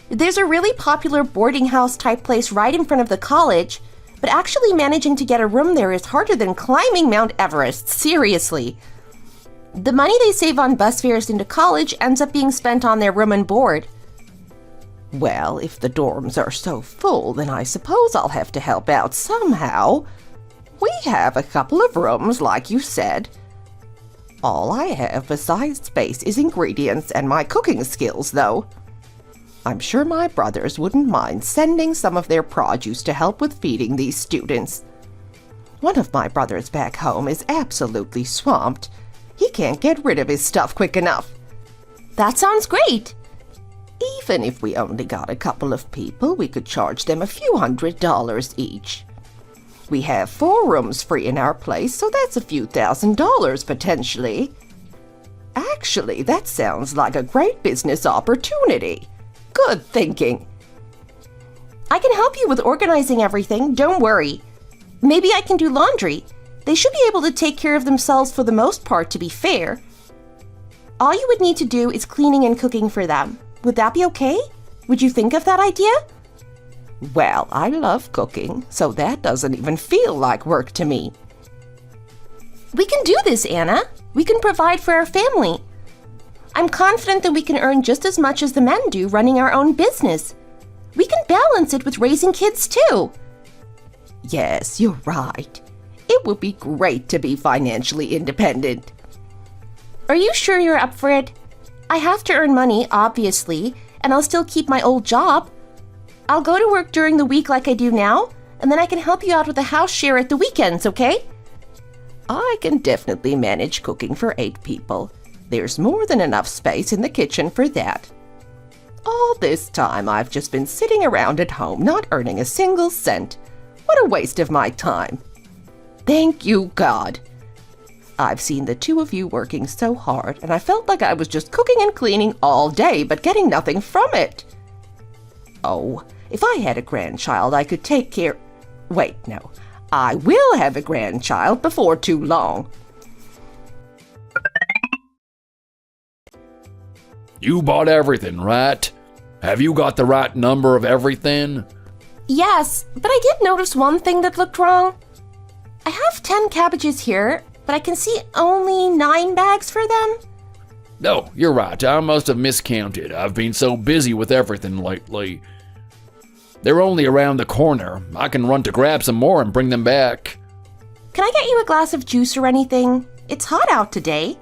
There's a really popular boarding house type place right in front of the college, but actually managing to get a room there is harder than climbing Mount Everest, seriously. The money they save on bus fares into college ends up being spent on their room and board. Well, if the dorms are so full, then I suppose I'll have to help out somehow. We have a couple of rooms, like you said. All I have besides space is ingredients and my cooking skills, though. I'm sure my brothers wouldn't mind sending some of their produce to help with feeding these students. One of my brothers back home is absolutely swamped. He can't get rid of his stuff quick enough. That sounds great. Even if we only got a couple of people, we could charge them a few $100s each. We have 4 rooms free in our place, so that's a few $1,000s potentially. Actually, that sounds like a great business opportunity. Good thinking. I can help you with organizing everything, don't worry. Maybe I can do laundry. They should be able to take care of themselves for the most part, to be fair. All you would need to do is cleaning and cooking for them. Would that be okay? Would you think of that idea? Well, I love cooking, so that doesn't even feel like work to me. We can do this, Anna. We can provide for our family. I'm confident that we can earn just as much as the men do running our own business. We can balance it with raising kids, too. Yes, you're right. It would be great to be financially independent. Are you sure you're up for it? I have to earn money, obviously, and I'll still keep my old job. I'll go to work during the week like I do now, and then I can help you out with the house share at the weekends, okay? I can definitely manage cooking for 8 people. There's more than enough space in the kitchen for that. All this time, I've just been sitting around at home, not earning a single cent. What a waste of my time. Thank you, God. I've seen the 2 of you working so hard, and I felt like I was just cooking and cleaning all day, but getting nothing from it. Oh, if I had a grandchild, I could take care... Wait, no. I will have a grandchild before too long. You bought everything, right? Have you got the right number of everything? Yes, but I did notice one thing that looked wrong. I have 10 cabbages here, but I can see only 9 bags for them. No, you're right. I must have miscounted. I've been so busy with everything lately. They're only around the corner. I can run to grab some more and bring them back. Can I get you a glass of juice or anything? It's hot out today.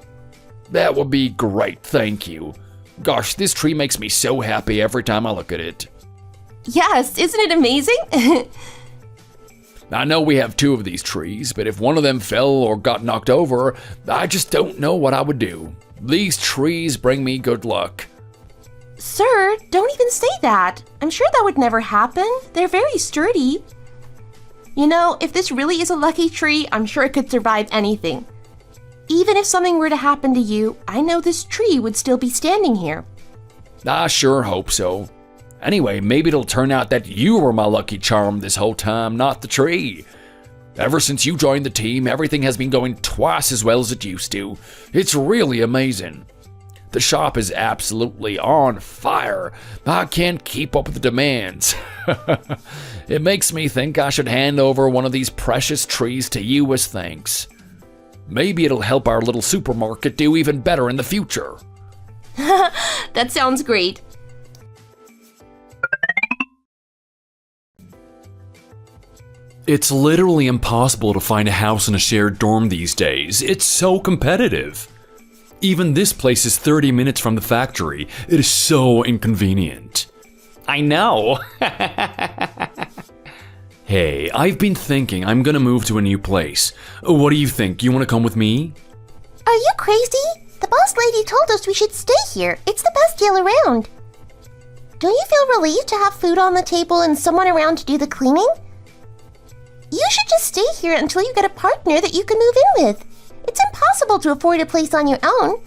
That would be great, thank you. Gosh, this tree makes me so happy every time I look at it. Yes, isn't it amazing? I know we have 2 of these trees, but if one of them fell or got knocked over, I just don't know what I would do. These trees bring me good luck. Sir, don't even say that. I'm sure that would never happen. They're very sturdy. You know, if this really is a lucky tree, I'm sure it could survive anything. Even if something were to happen to you, I know this tree would still be standing here. I sure hope so. Anyway, maybe it'll turn out that you were my lucky charm this whole time, not the tree. Ever since you joined the team, everything has been going twice as well as it used to. It's really amazing. The shop is absolutely on fire. I can't keep up with the demands. It makes me think I should hand over one of these precious trees to you as thanks. Maybe it'll help our little supermarket do even better in the future. That sounds great. It's literally impossible to find a house in a shared dorm these days. It's so competitive. Even this place is 30 minutes from the factory. It is so inconvenient. I know. Hey, I've been thinking I'm gonna move to a new place. What do you think? You wanna come with me? Are you crazy? The boss lady told us we should stay here. It's the best deal around. Don't you feel relieved to have food on the table and someone around to do the cleaning? You should just stay here until you get a partner that you can move in with. It's impossible to afford a place on your own.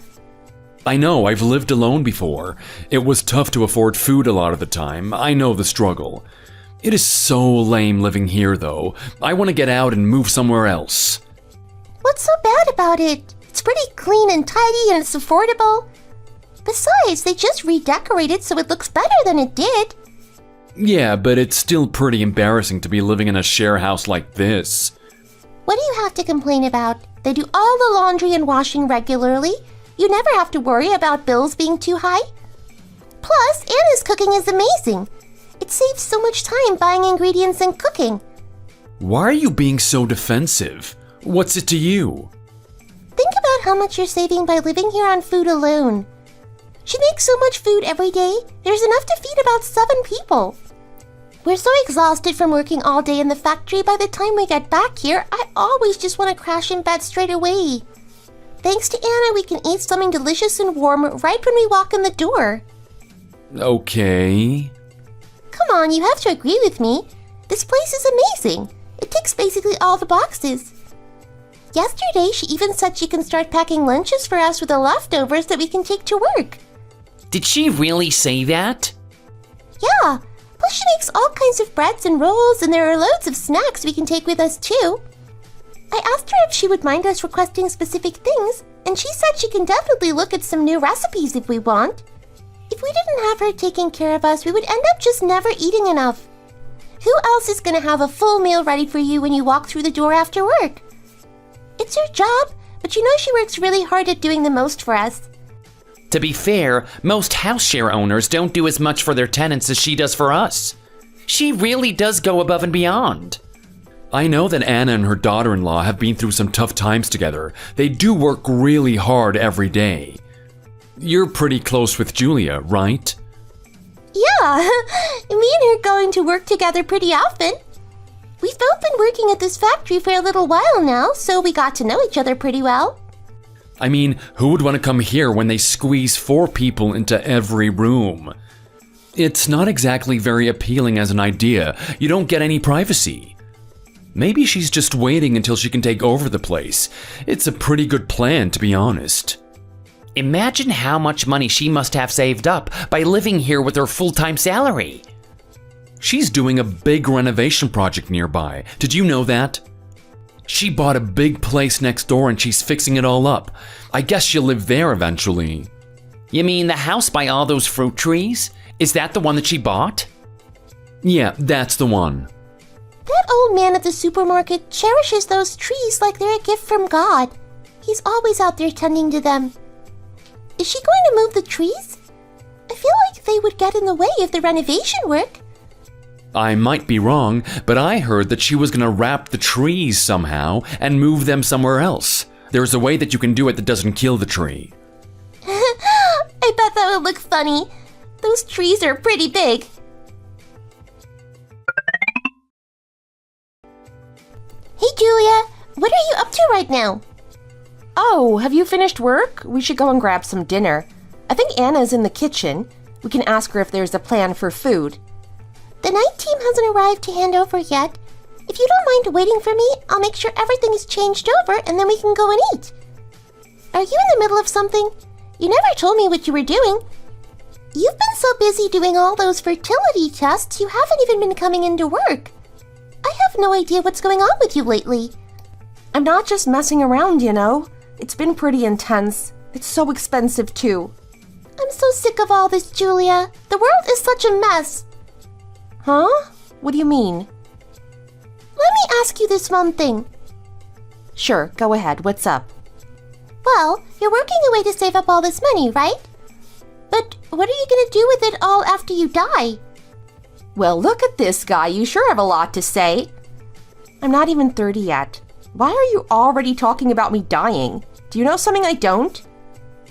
I know, I've lived alone before. It was tough to afford food a lot of the time. I know the struggle. It is so lame living here, though. I want to get out and move somewhere else. What's so bad about it? It's pretty clean and tidy and it's affordable. Besides, they just redecorated so it looks better than it did. Yeah, but it's still pretty embarrassing to be living in a share house like this. What do you have to complain about? They do all the laundry and washing regularly. You never have to worry about bills being too high. Plus, Anna's cooking is amazing. It saves so much time buying ingredients and cooking. Why are you being so defensive? What's it to you? Think about how much you're saving by living here on food alone. She makes so much food every day, there's enough to feed about 7 people. We're so exhausted from working all day in the factory, by the time we get back here, I always just want to crash in bed straight away. Thanks to Anna, we can eat something delicious and warm right when we walk in the door. Okay. Come on, you have to agree with me. This place is amazing. It ticks basically all the boxes. Yesterday, she even said she can start packing lunches for us with the leftovers that we can take to work. Did she really say that? Yeah, plus she makes all kinds of breads and rolls, and there are loads of snacks we can take with us too. I asked her if she would mind us requesting specific things, and she said she can definitely look at some new recipes if we want. If we didn't have her taking care of us, we would end up just never eating enough. Who else is going to have a full meal ready for you when you walk through the door after work? It's her job, but you know she works really hard at doing the most for us. To be fair, most house share owners don't do as much for their tenants as she does for us. She really does go above and beyond. I know that Anna and her daughter-in-law have been through some tough times together. They do work really hard every day. You're pretty close with Julia, right? Yeah, me and her going to work together pretty often. We've both been working at this factory for a little while now, so we got to know each other pretty well. I mean, who would want to come here when they squeeze 4 people into every room? It's not exactly very appealing as an idea. You don't get any privacy. Maybe she's just waiting until she can take over the place. It's a pretty good plan, to be honest. Imagine how much money she must have saved up by living here with her full-time salary. She's doing a big renovation project nearby. Did you know that? She bought a big place next door and she's fixing it all up. I guess she'll live there eventually. You mean the house by all those fruit trees? Is that the one that she bought? Yeah, that's the one. That old man at the supermarket cherishes those trees like they're a gift from God. He's always out there tending to them. Is she going to move the trees? I feel like they would get in the way of the renovation work. I might be wrong, but I heard that she was gonna wrap the trees somehow and move them somewhere else. There's a way that you can do it that doesn't kill the tree. I bet that would look funny. Those trees are pretty big. Hey Julia, what are you up to right now? Oh, have you finished work? We should go and grab some dinner. I think Anna's in the kitchen. We can ask her if there's a plan for food. The night team hasn't arrived to hand over yet. If you don't mind waiting for me, I'll make sure everything is changed over and then we can go and eat. Are you in the middle of something? You never told me what you were doing. You've been so busy doing all those fertility tests, you haven't even been coming into work. I have no idea what's going on with you lately. I'm not just messing around, you know. It's been pretty intense. It's so expensive, too. I'm so sick of all this, Julia. The world is such a mess. Huh? What do you mean? Let me ask you this one thing. Sure, go ahead. What's up? Well, you're working away to save up all this money, right? But what are you going to do with it all after you die? Well, look at this guy. You sure have a lot to say. I'm not even 30 yet. Why are you already talking about me dying? Do you know something I don't?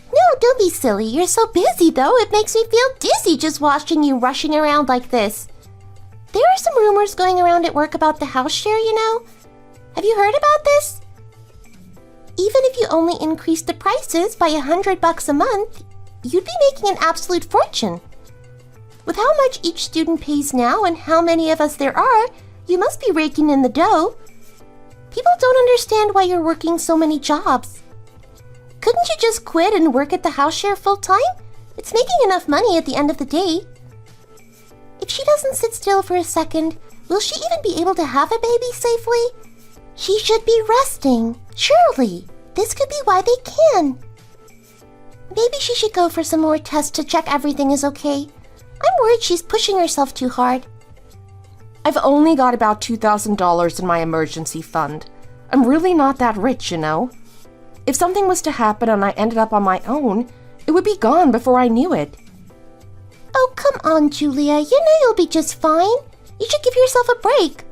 No, don't be silly. You're so busy, though. It makes me feel dizzy just watching you rushing around like this. There are some rumors going around at work about the house share, you know? Have you heard about this? Even if you only increased the prices by $100 a month, you'd be making an absolute fortune. With how much each student pays now and how many of us there are, you must be raking in the dough. People don't understand why you're working so many jobs. Couldn't you just quit and work at the house share full time? It's making enough money at the end of the day. If she doesn't sit still for a second, will she even be able to have a baby safely? She should be resting, surely. This could be why they can. Maybe she should go for some more tests to check everything is okay. I'm worried she's pushing herself too hard. I've only got about $2,000 in my emergency fund. I'm really not that rich, you know. If something was to happen and I ended up on my own, it would be gone before I knew it. Oh, come on, Julia. You know you'll be just fine. You should give yourself a break.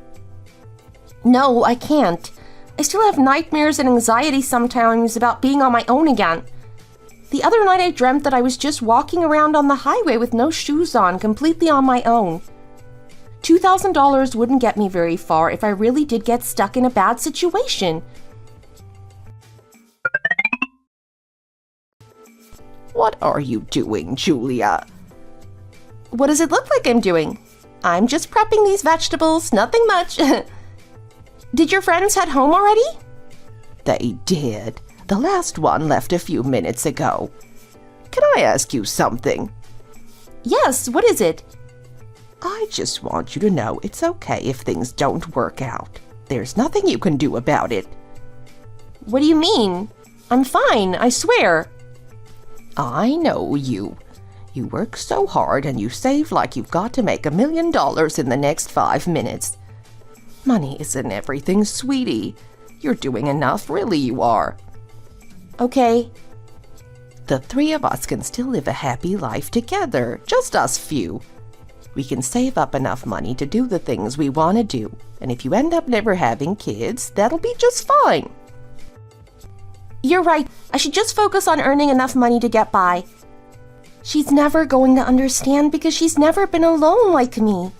No, I can't. I still have nightmares and anxiety sometimes about being on my own again. The other night I dreamt that I was just walking around on the highway with no shoes on, completely on my own. $2,000 wouldn't get me very far if I really did get stuck in a bad situation. What are you doing, Julia? What does it look like I'm doing? I'm just prepping these vegetables, nothing much. Did your friends head home already? They did. The last one left a few minutes ago. Can I ask you something? Yes, what is it? I just want you to know it's okay if things don't work out. There's nothing you can do about it. What do you mean? I'm fine, I swear. I know you. You work so hard and you save like you've got to make $1 million in the next 5 minutes. Money isn't everything, sweetie. You're doing enough, really you are. Okay. The 3 of us can still live a happy life together, just us few. We can save up enough money to do the things we want to do, and if you end up never having kids, that'll be just fine. You're right. I should just focus on earning enough money to get by. She's never going to understand because she's never been alone like me.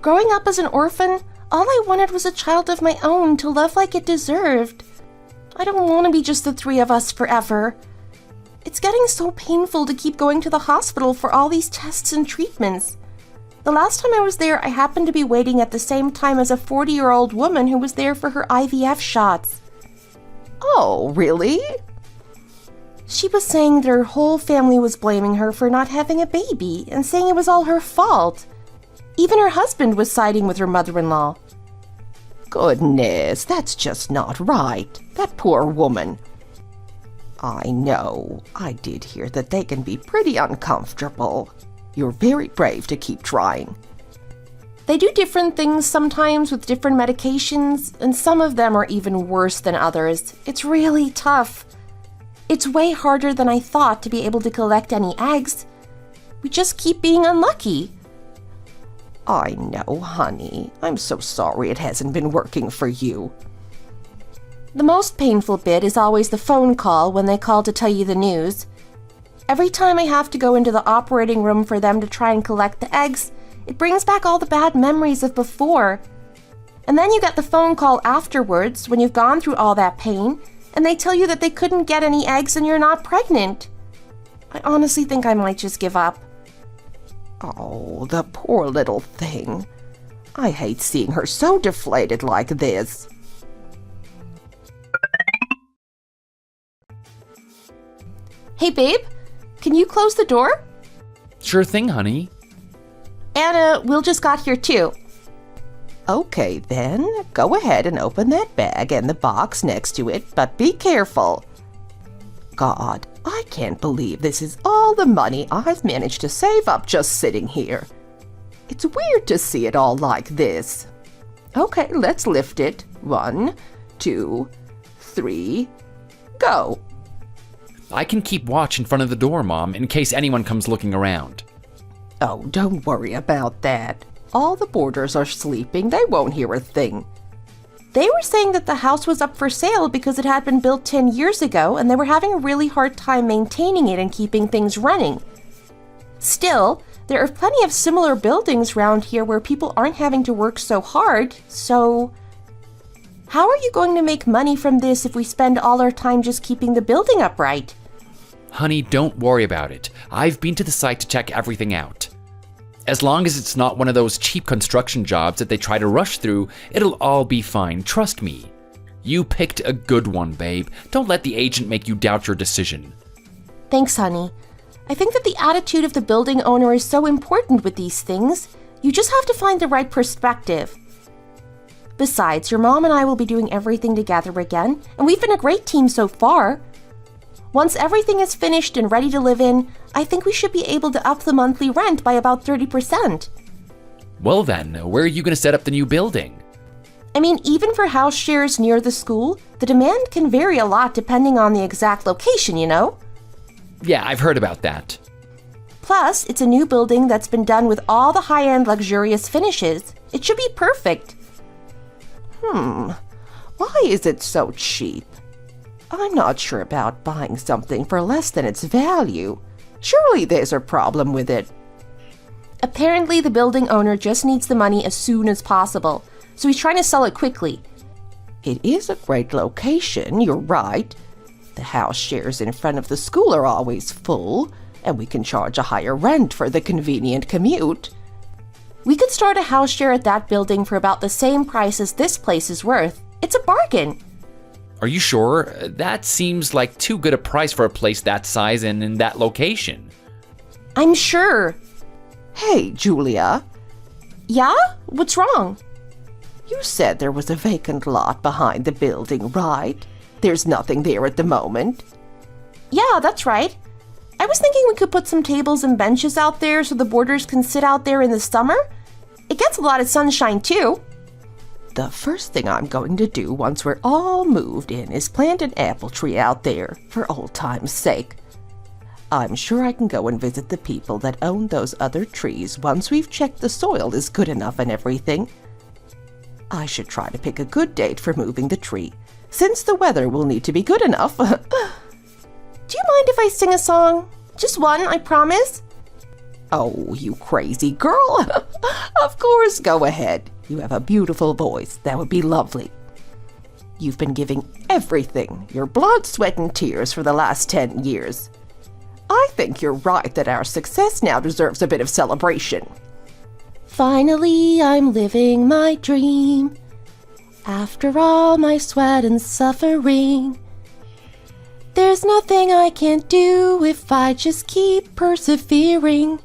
Growing up as an orphan, all I wanted was a child of my own to love like it deserved. I don't want to be just the 3 of us forever. It's getting so painful to keep going to the hospital for all these tests and treatments. The last time I was there, I happened to be waiting at the same time as a 40-year-old woman who was there for her IVF shots. Oh, really? She was saying that her whole family was blaming her for not having a baby and saying it was all her fault. Even her husband was siding with her mother-in-law. Goodness, that's just not right. That poor woman. I know. I did hear that they can be pretty uncomfortable. You're very brave to keep trying. They do different things sometimes with different medications, and some of them are even worse than others. It's really tough. It's way harder than I thought to be able to collect any eggs. We just keep being unlucky. I know, honey. I'm so sorry it hasn't been working for you. The most painful bit is always the phone call when they call to tell you the news. Every time I have to go into the operating room for them to try and collect the eggs, it brings back all the bad memories of before. And then you get the phone call afterwards when you've gone through all that pain, and they tell you that they couldn't get any eggs and you're not pregnant. I honestly think I might just give up. Oh, the poor little thing. I hate seeing her so deflated like this. Hey, babe, can you close the door? Sure thing, honey. Anna, Will just got here too. Okay, then. Go ahead and open that bag and the box next to it, but be careful. God, I can't believe this is all the money I've managed to save up just sitting here. It's weird to see it all like this. Okay, let's lift it. 1, 2, 3, go. I can keep watch in front of the door, Mom, in case anyone comes looking around. Oh, don't worry about that. All the boarders are sleeping. They won't hear a thing. They were saying that the house was up for sale because it had been built 10 years ago and they were having a really hard time maintaining it and keeping things running. Still, there are plenty of similar buildings around here where people aren't having to work so hard, so... How are you going to make money from this if we spend all our time just keeping the building upright? Honey, don't worry about it. I've been to the site to check everything out. As long as it's not one of those cheap construction jobs that they try to rush through, it'll all be fine, trust me. You picked a good one, babe. Don't let the agent make you doubt your decision. Thanks, honey. I think that the attitude of the building owner is so important with these things. You just have to find the right perspective. Besides, your mom and I will be doing everything together again, and we've been a great team so far. Once everything is finished and ready to live in, I think we should be able to up the monthly rent by about 30%. Well then, where are you going to set up the new building? I mean, even for house shares near the school, the demand can vary a lot depending on the exact location, you know? Yeah, I've heard about that. Plus, it's a new building that's been done with all the high-end luxurious finishes. It should be perfect. Why is it so cheap? I'm not sure about buying something for less than its value. Surely there's a problem with it. Apparently, the building owner just needs the money as soon as possible, so he's trying to sell it quickly. It is a great location, you're right. The house shares in front of the school are always full, and we can charge a higher rent for the convenient commute. We could start a house share at that building for about the same price as this place is worth. It's a bargain. Are you sure? That seems like too good a price for a place that size and in that location. I'm sure. Hey, Julia, Yeah? What's wrong? you said there was a vacant lot behind the building, right? There's nothing there at the moment. Yeah, that's right. I was thinking we could put some tables and benches out there so the boarders can sit out there in the summer. It gets a lot of sunshine, too. The first thing I'm going to do once we're all moved in is plant an apple tree out there, for old time's sake. I'm sure I can go and visit the people that own those other trees once we've checked the soil is good enough and everything. I should try to pick a good date for moving the tree, since the weather will need to be good enough. Do you mind if I sing a song? Just one, I promise. Oh, you crazy girl. Of course, go ahead. You have a beautiful voice. That would be lovely. You've been giving everything, your blood, sweat, and tears for the last 10 years. I think you're right that our success now deserves a bit of celebration. Finally, I'm living my dream. After all my sweat and suffering, there's nothing I can't do if I just keep persevering.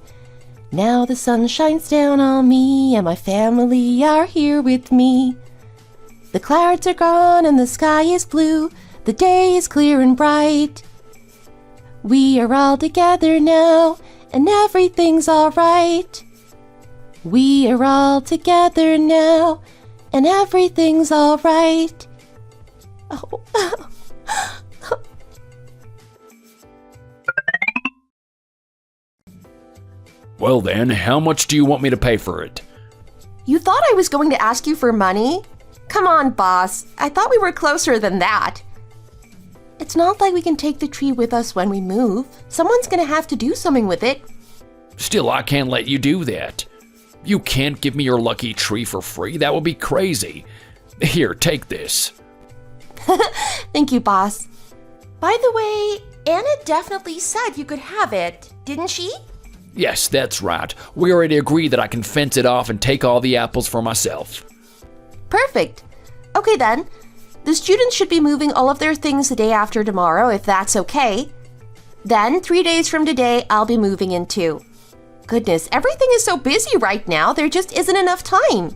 Now the sun shines down on me and my family are here with me. The clouds are gone and the sky is blue. The day is clear and bright. We are all together now and everything's alright. We are all together now and everything's alright. Oh. Well then, how much do you want me to pay for it? You thought I was going to ask you for money? Come on, boss. I thought we were closer than that. It's not like we can take the tree with us when we move. Someone's gonna have to do something with it. Still, I can't let you do that. You can't give me your lucky tree for free. That would be crazy. Here, take this. Thank you, boss. By the way, Anna definitely said you could have it, didn't she? Yes, that's right. We already agreed that I can fence it off and take all the apples for myself. Perfect. Okay then. The students should be moving all of their things the day after tomorrow, if that's okay. Then, 3 days from today, I'll be moving in too. Goodness, everything is so busy right now, there just isn't enough time.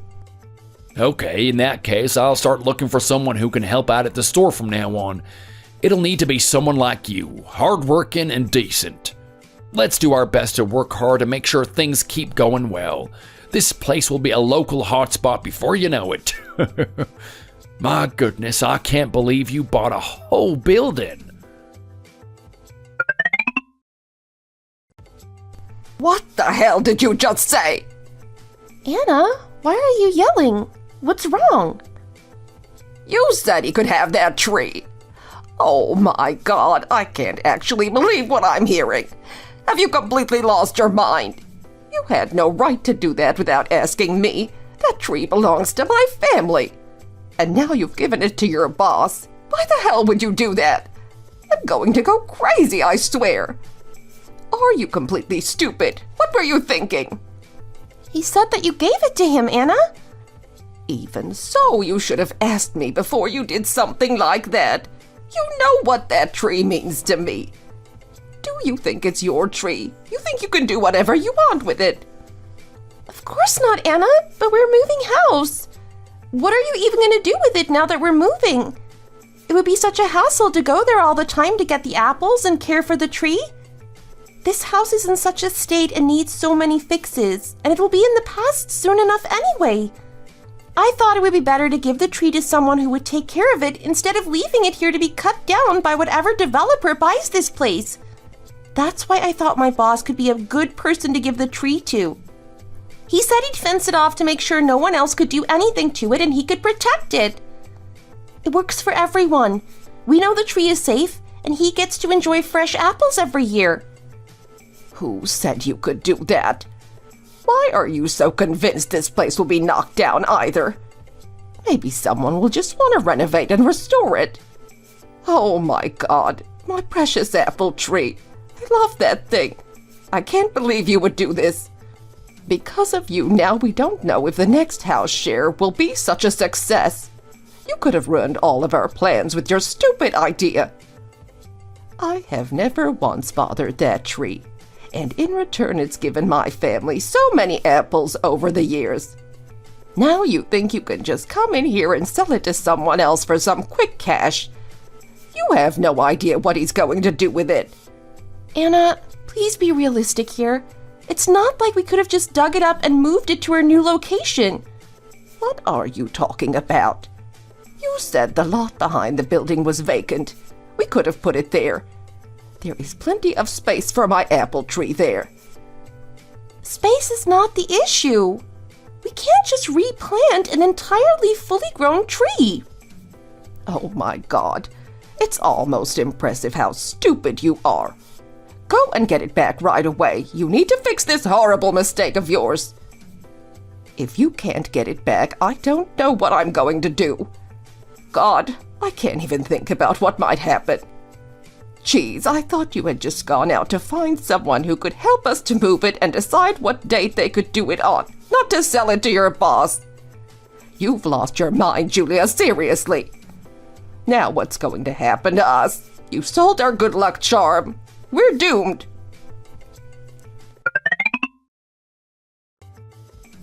Okay, in that case, I'll start looking for someone who can help out at the store from now on. It'll need to be someone like you, hardworking and decent. Let's do our best to work hard and make sure things keep going well. This place will be a local hotspot before you know it. My goodness, I can't believe you bought a whole building. What the hell did you just say? Anna, why are you yelling? What's wrong? You said he could have that tree. Oh my God, I can't actually believe what I'm hearing. Have you completely lost your mind? You had no right to do that without asking me. That tree belongs to my family. And now you've given it to your boss. Why the hell would you do that? I'm going to go crazy, I swear. Are you completely stupid? What were you thinking? He said that you gave it to him, Anna. Even so, you should have asked me before you did something like that. You know what that tree means to me. Do you think it's your tree? You think you can do whatever you want with it? Of course not, Anna, but we're moving house. What are you even going to do with it now that we're moving? It would be such a hassle to go there all the time to get the apples and care for the tree. This house is in such a state and needs so many fixes, and it will be in the past soon enough anyway. I thought it would be better to give the tree to someone who would take care of it instead of leaving it here to be cut down by whatever developer buys this place. That's why I thought my boss could be a good person to give the tree to. He said he'd fence it off to make sure no one else could do anything to it and he could protect it. It works for everyone. We know the tree is safe, and he gets to enjoy fresh apples every year. Who said you could do that? Why are you so convinced this place will be knocked down either? Maybe someone will just want to renovate and restore it. Oh my God, my precious apple tree. I love that thing. I can't believe you would do this. Because of you, now we don't know if the next house share will be such a success. You could have ruined all of our plans with your stupid idea. I have never once bothered that tree, and in return it's given my family so many apples over the years. Now you think you can just come in here and sell it to someone else for some quick cash. You have no idea what he's going to do with it. Anna, please be realistic here. It's not like we could have just dug it up and moved it to our new location. What are you talking about? You said the lot behind the building was vacant. We could have put it there. There is plenty of space for my apple tree there. Space is not the issue. We can't just replant an entirely fully grown tree. Oh my God. It's almost impressive how stupid you are. Go and get it back right away. You need to fix this horrible mistake of yours. If you can't get it back, I don't know what I'm going to do. God, I can't even think about what might happen. Geez, I thought you had just gone out to find someone who could help us to move it and decide what date they could do it on, not to sell it to your boss. You've lost your mind, Julia, seriously. Now what's going to happen to us? You sold our good luck charm. We're doomed.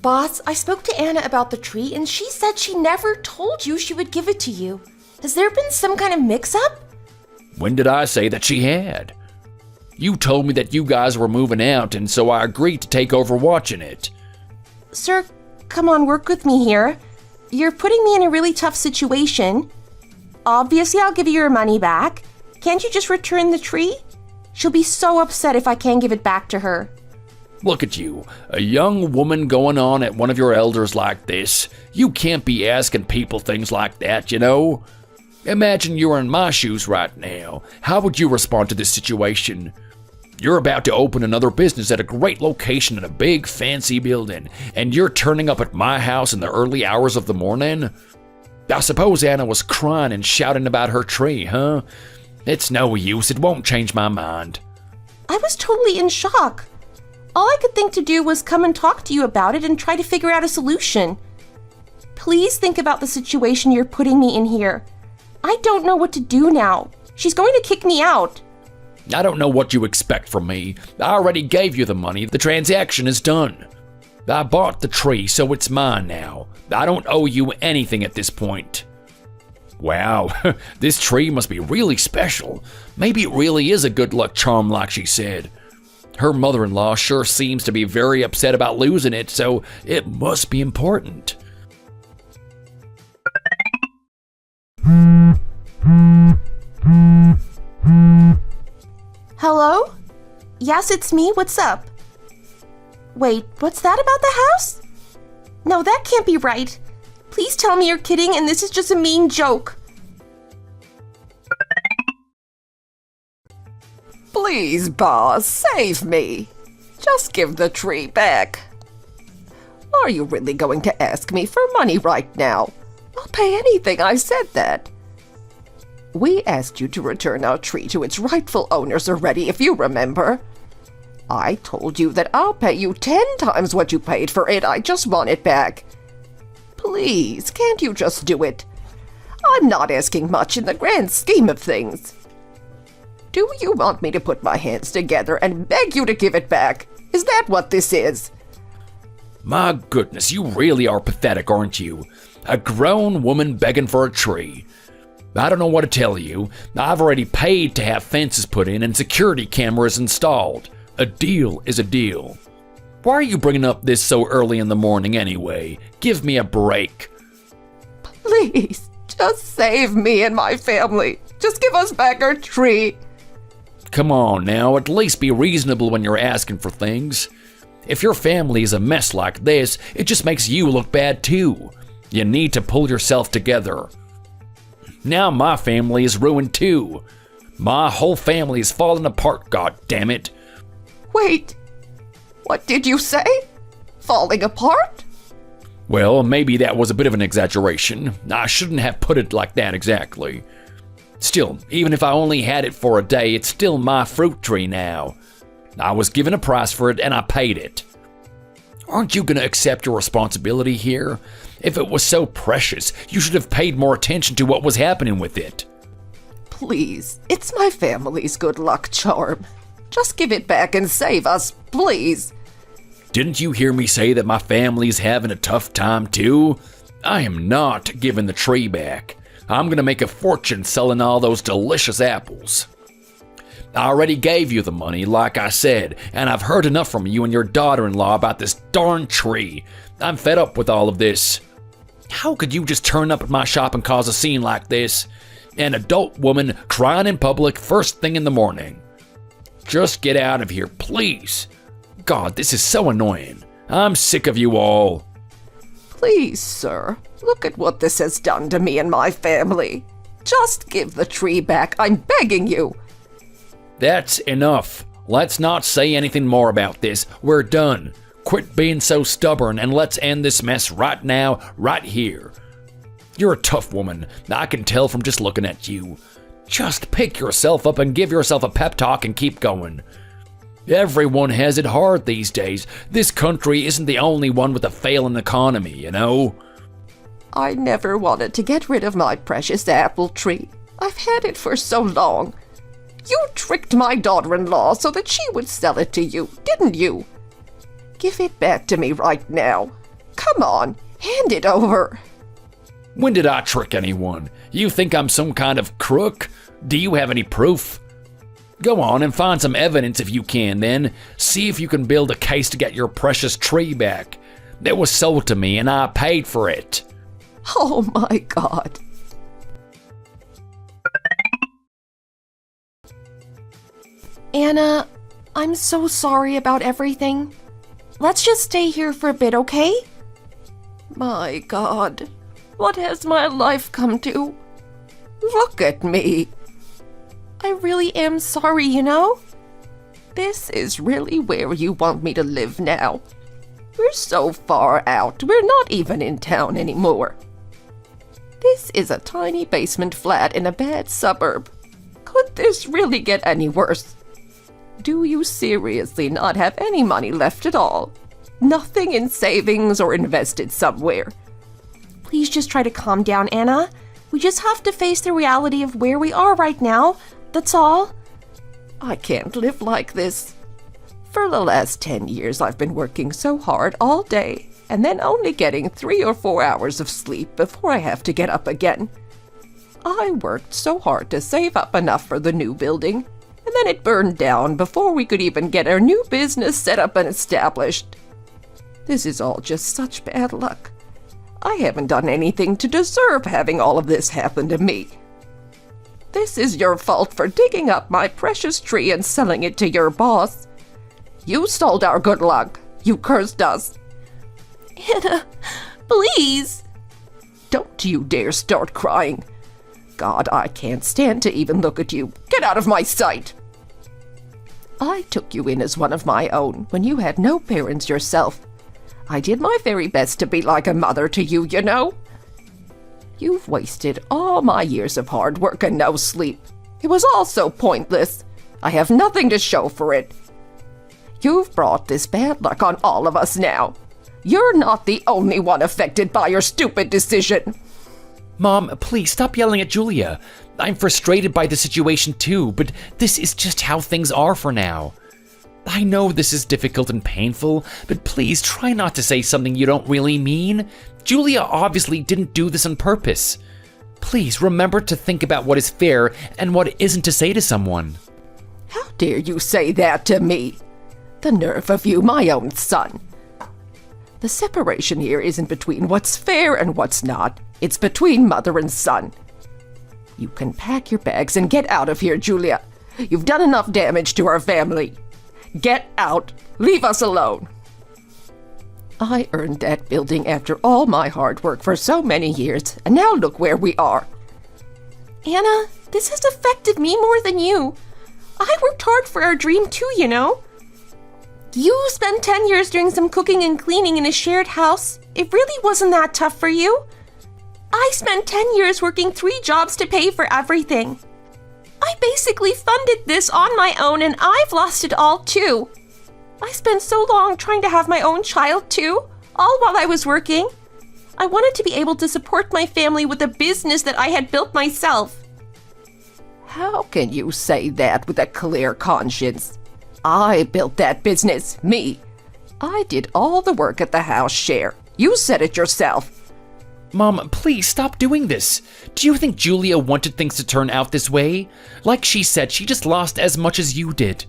Boss, I spoke to Anna about the tree and she said she never told you she would give it to you. Has there been some kind of mix-up? When did I say that she had? You told me that you guys were moving out, and so I agreed to take over watching it. Sir, come on, work with me here. You're putting me in a really tough situation. Obviously, I'll give you your money back. Can't you just return the tree? She'll be so upset if I can't give it back to her. Look at you, a young woman going on at one of your elders like this. You can't be asking people things like that, you know? Imagine you were in my shoes right now. How would you respond to this situation? You're about to open another business at a great location in a big, fancy building, and you're turning up at my house in the early hours of the morning? I suppose Anna was crying and shouting about her tree, huh? It's no use, it won't change my mind. I was totally in shock. All I could think to do was come and talk to you about it and try to figure out a solution. Please think about the situation you're putting me in here. I don't know what to do now. She's going to kick me out. I don't know what you expect from me. I already gave you the money. The transaction is done. I bought the tree, so it's mine now. I don't owe you anything at this point. Wow, this tree must be really special. Maybe it really is a good luck charm like she said. Her mother-in-law sure seems to be very upset about losing it, so it must be important. Hello? Yes, it's me. What's up? Wait, what's that about the house? No, that can't be right. Please tell me you're kidding and this is just a mean joke. Please, boss, save me. Just give the tree back. Are you really going to ask me for money right now? I'll pay anything, I said that. We asked you to return our tree to its rightful owners already, if you remember. I told you that I'll pay you 10 times what you paid for it. I just want it back. Please, can't you just do it? I'm not asking much in the grand scheme of things. Do you want me to put my hands together and beg you to give it back? Is that what this is? My goodness, you really are pathetic, aren't you? A grown woman begging for a tree. I don't know what to tell you. I've already paid to have fences put in and security cameras installed. A deal is a deal. Why are you bringing up this so early in the morning anyway? Give me a break. Please, just save me and my family. Just give us back our tree. Come on now, at least be reasonable when you're asking for things. If your family is a mess like this, it just makes you look bad too. You need to pull yourself together. Now my family is ruined too. My whole family is falling apart, god damn it. Wait, what did you say? Falling apart? Well, maybe that was a bit of an exaggeration. I shouldn't have put it like that exactly. Still, even if I only had it for a day, it's still my fruit tree now. I was given a price for it and I paid it. Aren't you gonna accept your responsibility here? If it was so precious, you should have paid more attention to what was happening with it. Please, it's my family's good luck charm. Just give it back and save us, please. Didn't you hear me say that my family's having a tough time too? I am not giving the tree back. I'm gonna make a fortune selling all those delicious apples. I already gave you the money, like I said, and I've heard enough from you and your daughter-in-law about this darn tree. I'm fed up with all of this. How could you just turn up at my shop and cause a scene like this? An adult woman crying in public first thing in the morning. Just get out of here, please. God, this is so annoying. I'm sick of you all. Please, sir, look at what this has done to me and my family. Just give the tree back, I'm begging you. That's enough. Let's not say anything more about this. We're done. Quit being so stubborn and let's end this mess right now, right here. You're a tough woman. I can tell from just looking at you. Just pick yourself up and give yourself a pep talk and keep going. Everyone has it hard these days. This country isn't the only one with a failing economy, you know? I never wanted to get rid of my precious apple tree. I've had it for so long. You tricked my daughter-in-law so that she would sell it to you, didn't you? Give it back to me right now. Come on, hand it over. When did I trick anyone? You think I'm some kind of crook? Do you have any proof? Go on and find some evidence if you can, then. See if you can build a case to get your precious tree back. It was sold to me and I paid for it. Oh my God. Anna, I'm so sorry about everything. Let's just stay here for a bit, okay? My God, what has my life come to? Look at me. I really am sorry, you know? This is really where you want me to live now. We're so far out, we're not even in town anymore. This is a tiny basement flat in a bad suburb. Could this really get any worse? Do you seriously not have any money left at all? Nothing in savings or invested somewhere? Please just try to calm down, Anna. We just have to face the reality of where we are right now. That's all. I can't live like this. For the last 10 years, I've been working so hard all day, and then only getting 3 or 4 hours of sleep before I have to get up again. I worked so hard to save up enough for the new building, and then it burned down before we could even get our new business set up and established. This is all just such bad luck. I haven't done anything to deserve having all of this happen to me. This is your fault for digging up my precious tree and selling it to your boss. You stole our good luck. You cursed us. Anna, please. Don't you dare start crying. God, I can't stand to even look at you. Get out of my sight. I took you in as one of my own when you had no parents yourself. I did my very best to be like a mother to you, you know. You've wasted all my years of hard work and no sleep. It was all so pointless. I have nothing to show for it. You've brought this bad luck on all of us now. You're not the only one affected by your stupid decision. Mom, please stop yelling at Julia. I'm frustrated by the situation too, but this is just how things are for now. I know this is difficult and painful, but please try not to say something you don't really mean. Julia obviously didn't do this on purpose. Please remember to think about what is fair and what isn't to say to someone. How dare you say that to me? The nerve of you, my own son. The separation here isn't between what's fair and what's not. It's between mother and son. You can pack your bags and get out of here, Julia. You've done enough damage to our family. Get out. Leave us alone. I earned that building after all my hard work for so many years, and now look where we are. Anna, this has affected me more than you. I worked hard for our dream too, you know. You spent 10 years doing some cooking and cleaning in a shared house. It really wasn't that tough for you. I spent 10 years working 3 jobs to pay for everything. I basically funded this on my own, and I've lost it all too. I spent so long trying to have my own child too, all while I was working. I wanted to be able to support my family with a business that I had built myself. How can you say that with a clear conscience? I built that business, me. I did all the work at the house share. You said it yourself. Mom, please stop doing this. Do you think Julia wanted things to turn out this way? Like she said, she just lost as much as you did.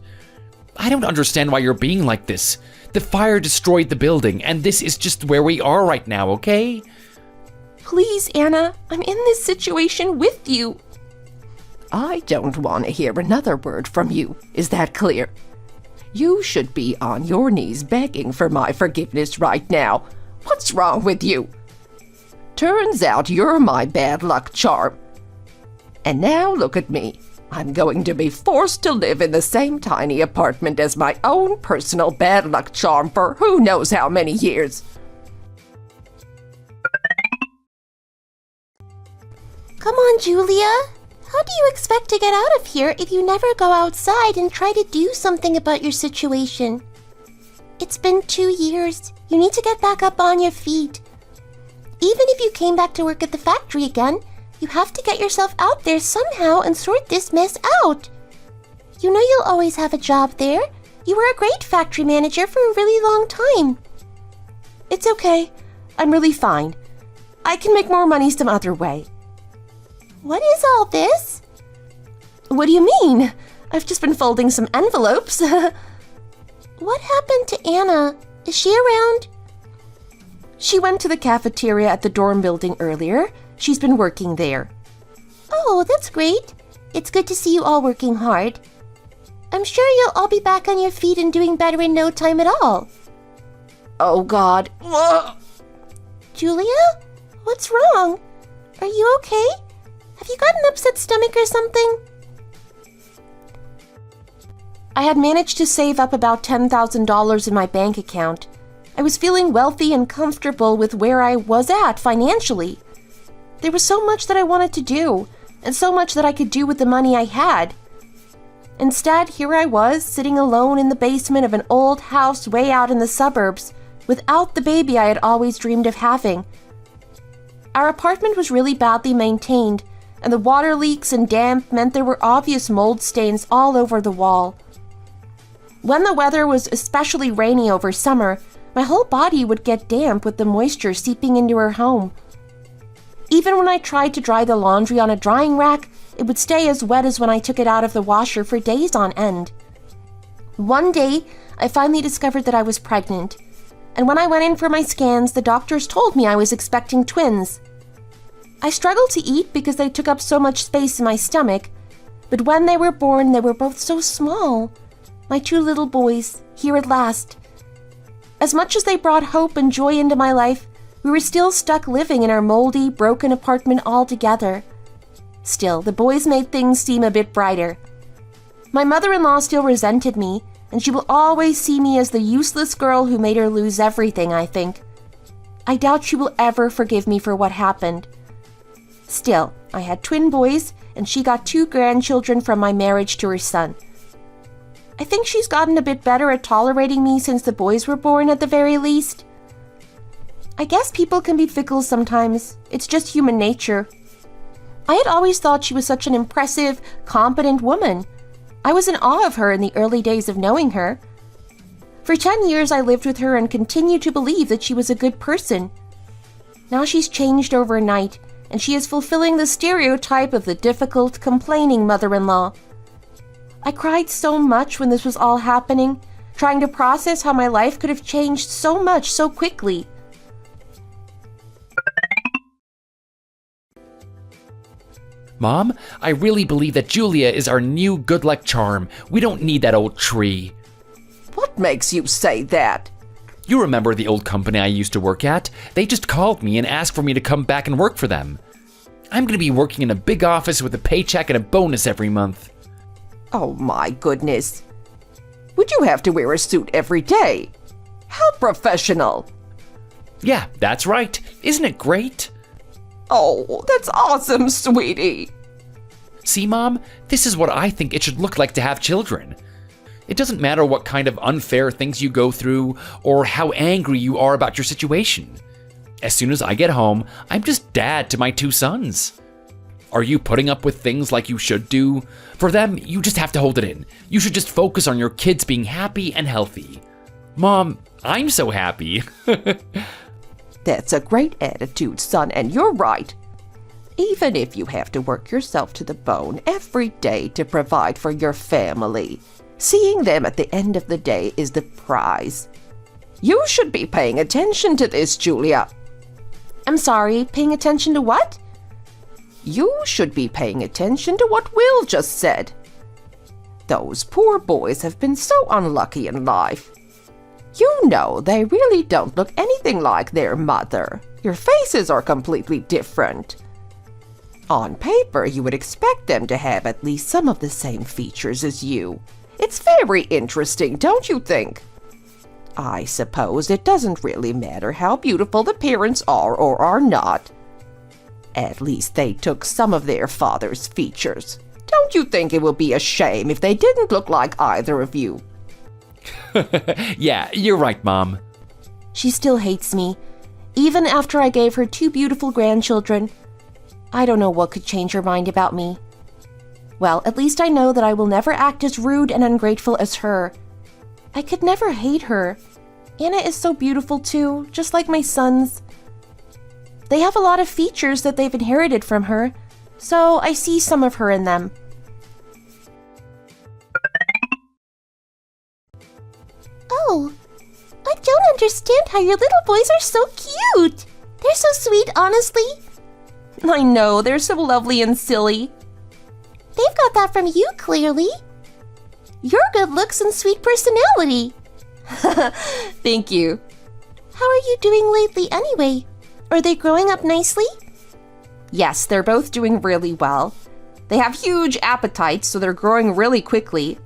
I don't understand why you're being like this. The fire destroyed the building, and this is just where we are right now, okay? Please, Anna, I'm in this situation with you. I don't want to hear another word from you. Is that clear? You should be on your knees begging for my forgiveness right now. What's wrong with you? Turns out you're my bad luck charm. And now look at me. I'm going to be forced to live in the same tiny apartment as my own personal bad luck charm for who knows how many years. Come on, Julia. How do you expect to get out of here if you never go outside and try to do something about your situation? It's been 2 years. You need to get back up on your feet. Even if you came back to work at the factory again, you have to get yourself out there somehow and sort this mess out. You know you'll always have a job there. You were a great factory manager for a really long time. It's okay. I'm really fine. I can make more money some other way. What is all this? What do you mean? I've just been folding some envelopes. What happened to Anna? Is she around? She went to the cafeteria at the dorm building earlier. She's been working there. Oh, that's great. It's good to see you all working hard. I'm sure you'll all be back on your feet and doing better in no time at all. Oh, God. Julia? What's wrong? Are you okay? Have you got an upset stomach or something? I had managed to save up about $10,000 in my bank account. I was feeling wealthy and comfortable with where I was at financially. There was so much that I wanted to do, and so much that I could do with the money I had. Instead, here I was, sitting alone in the basement of an old house way out in the suburbs, without the baby I had always dreamed of having. Our apartment was really badly maintained, and the water leaks and damp meant there were obvious mold stains all over the wall. When the weather was especially rainy over summer, my whole body would get damp with the moisture seeping into her home. Even when I tried to dry the laundry on a drying rack, it would stay as wet as when I took it out of the washer for days on end. One day, I finally discovered that I was pregnant, and when I went in for my scans, the doctors told me I was expecting twins. I struggled to eat because they took up so much space in my stomach, but when they were born, they were both so small. My 2 little boys, here at last. As much as they brought hope and joy into my life, we were still stuck living in our moldy, broken apartment all together. Still, the boys made things seem a bit brighter. My mother-in-law still resented me, and she will always see me as the useless girl who made her lose everything, I think. I doubt she will ever forgive me for what happened. Still, I had twin boys, and she got 2 grandchildren from my marriage to her son. I think she's gotten a bit better at tolerating me since the boys were born at the very least. I guess people can be fickle sometimes. It's just human nature. I had always thought she was such an impressive, competent woman. I was in awe of her in the early days of knowing her. For 10 years, I lived with her and continued to believe that she was a good person. Now she's changed overnight, and she is fulfilling the stereotype of the difficult, complaining mother-in-law. I cried so much when this was all happening, trying to process how my life could have changed so much so quickly. Mom, I really believe that Julia is our new good luck charm. We don't need that old tree. What makes you say that? You remember the old company I used to work at? They just called me and asked for me to come back and work for them. I'm gonna be working in a big office with a paycheck and a bonus every month. Oh my goodness. Would you have to wear a suit every day? How professional. Yeah, that's right. Isn't it great? Oh, that's awesome, sweetie. See, Mom, this is what I think it should look like to have children. It doesn't matter what kind of unfair things you go through or how angry you are about your situation. As soon as I get home, I'm just dad to my 2 sons. Are you putting up with things like you should do? For them, you just have to hold it in. You should just focus on your kids being happy and healthy. Mom, I'm so happy. That's a great attitude, son, and you're right. Even if you have to work yourself to the bone every day to provide for your family, seeing them at the end of the day is the prize. You should be paying attention to this, Julia. I'm sorry, paying attention to what? You should be paying attention to what Will just said. Those poor boys have been so unlucky in life. You know, they really don't look anything like their mother. Your faces are completely different. On paper, you would expect them to have at least some of the same features as you. It's very interesting, don't you think? I suppose it doesn't really matter how beautiful the parents are or are not. At least they took some of their father's features. Don't you think it would be a shame if they didn't look like either of you? Yeah, you're right, Mom. She still hates me, even after I gave her 2 beautiful grandchildren. I don't know what could change her mind about me. Well, at least I know that I will never act as rude and ungrateful as her. I could never hate her. Anna is so beautiful too, just like my sons. They have a lot of features that they've inherited from her, so I see some of her in them. Oh, I don't understand how your little boys are so cute. They're so sweet, honestly. I know, they're so lovely and silly. They've got that from you, clearly. Your good looks and sweet personality. Thank you. How are you doing lately anyway? Are they growing up nicely? Yes, they're both doing really well. They have huge appetites, so they're growing really quickly.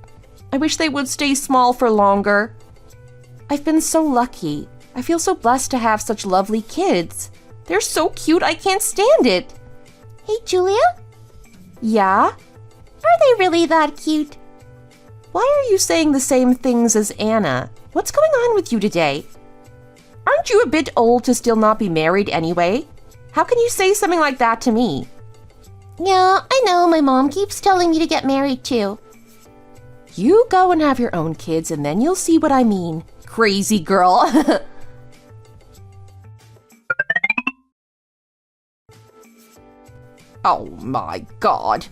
I wish they would stay small for longer. I've been so lucky. I feel so blessed to have such lovely kids. They're so cute, I can't stand it. Hey, Julia? Yeah? Are they really that cute? Why are you saying the same things as Anna? What's going on with you today? Aren't you a bit old to still not be married anyway? How can you say something like that to me? Yeah, I know, my mom keeps telling me to get married too. You go and have your own kids and then you'll see what I mean. Crazy girl. Oh my God.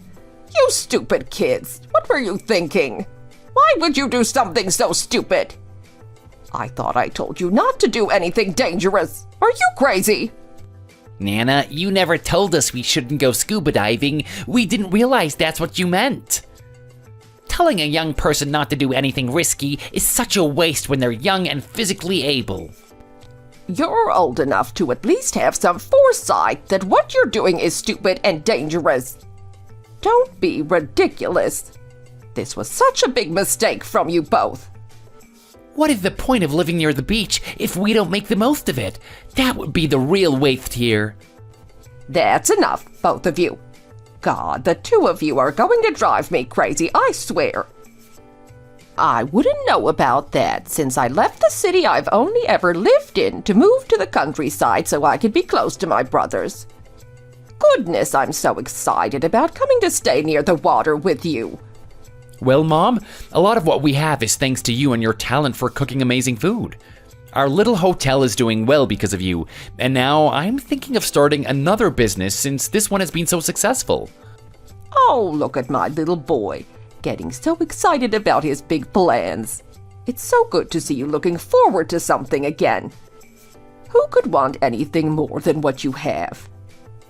You stupid kids. What were you thinking? Why would you do something so stupid? I thought I told you not to do anything dangerous. Are you crazy? Nana, you never told us we shouldn't go scuba diving. We didn't realize that's what you meant. Telling a young person not to do anything risky is such a waste when they're young and physically able. You're old enough to at least have some foresight that what you're doing is stupid and dangerous. Don't be ridiculous. This was such a big mistake from you both. What is the point of living near the beach if we don't make the most of it? That would be the real waste here. That's enough, both of you. God, the 2 of you are going to drive me crazy, I swear. I wouldn't know about that. Since I left the city I've only ever lived in to move to the countryside so I could be close to my brothers. Goodness, I'm so excited about coming to stay near the water with you. Well, Mom, a lot of what we have is thanks to you and your talent for cooking amazing food. Our little hotel is doing well because of you, and now I'm thinking of starting another business since this one has been so successful. Oh, look at my little boy, getting so excited about his big plans. It's so good to see you looking forward to something again. Who could want anything more than what you have?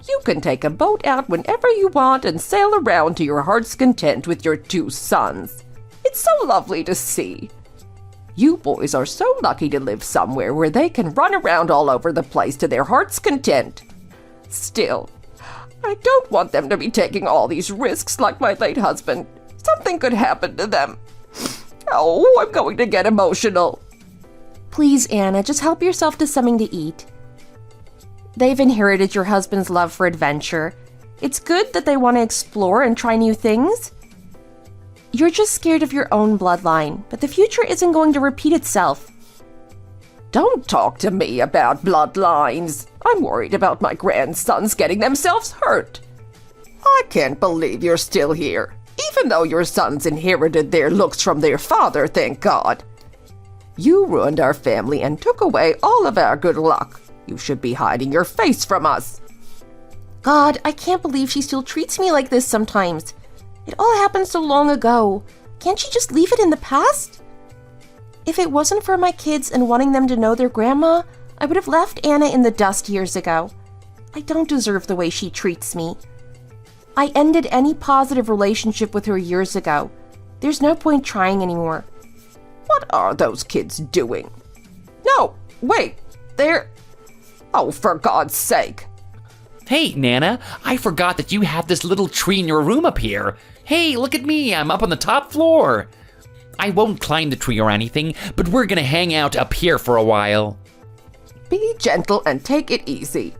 You can take a boat out whenever you want and sail around to your heart's content with your 2 sons. It's so lovely to see. You boys are so lucky to live somewhere where they can run around all over the place to their heart's content. Still, I don't want them to be taking all these risks like my late husband. Something could happen to them. Oh, I'm going to get emotional. Please, Anna, just help yourself to something to eat. They've inherited your husband's love for adventure. It's good that they want to explore and try new things. You're just scared of your own bloodline, but the future isn't going to repeat itself. Don't talk to me about bloodlines. I'm worried about my grandsons getting themselves hurt. I can't believe you're still here, even though your sons inherited their looks from their father, thank God. You ruined our family and took away all of our good luck. You should be hiding your face from us. God, I can't believe she still treats me like this sometimes. It all happened so long ago. Can't she just leave it in the past? If it wasn't for my kids and wanting them to know their grandma, I would have left Anna in the dust years ago. I don't deserve the way she treats me. I ended any positive relationship with her years ago. There's no point trying anymore. What are those kids doing? No, wait, they're... Oh, for God's sake. Hey, Nana, I forgot that you have this little tree in your room up here. Hey, look at me, I'm up on the top floor. I won't climb the tree or anything, but we're gonna hang out up here for a while. Be gentle and take it easy.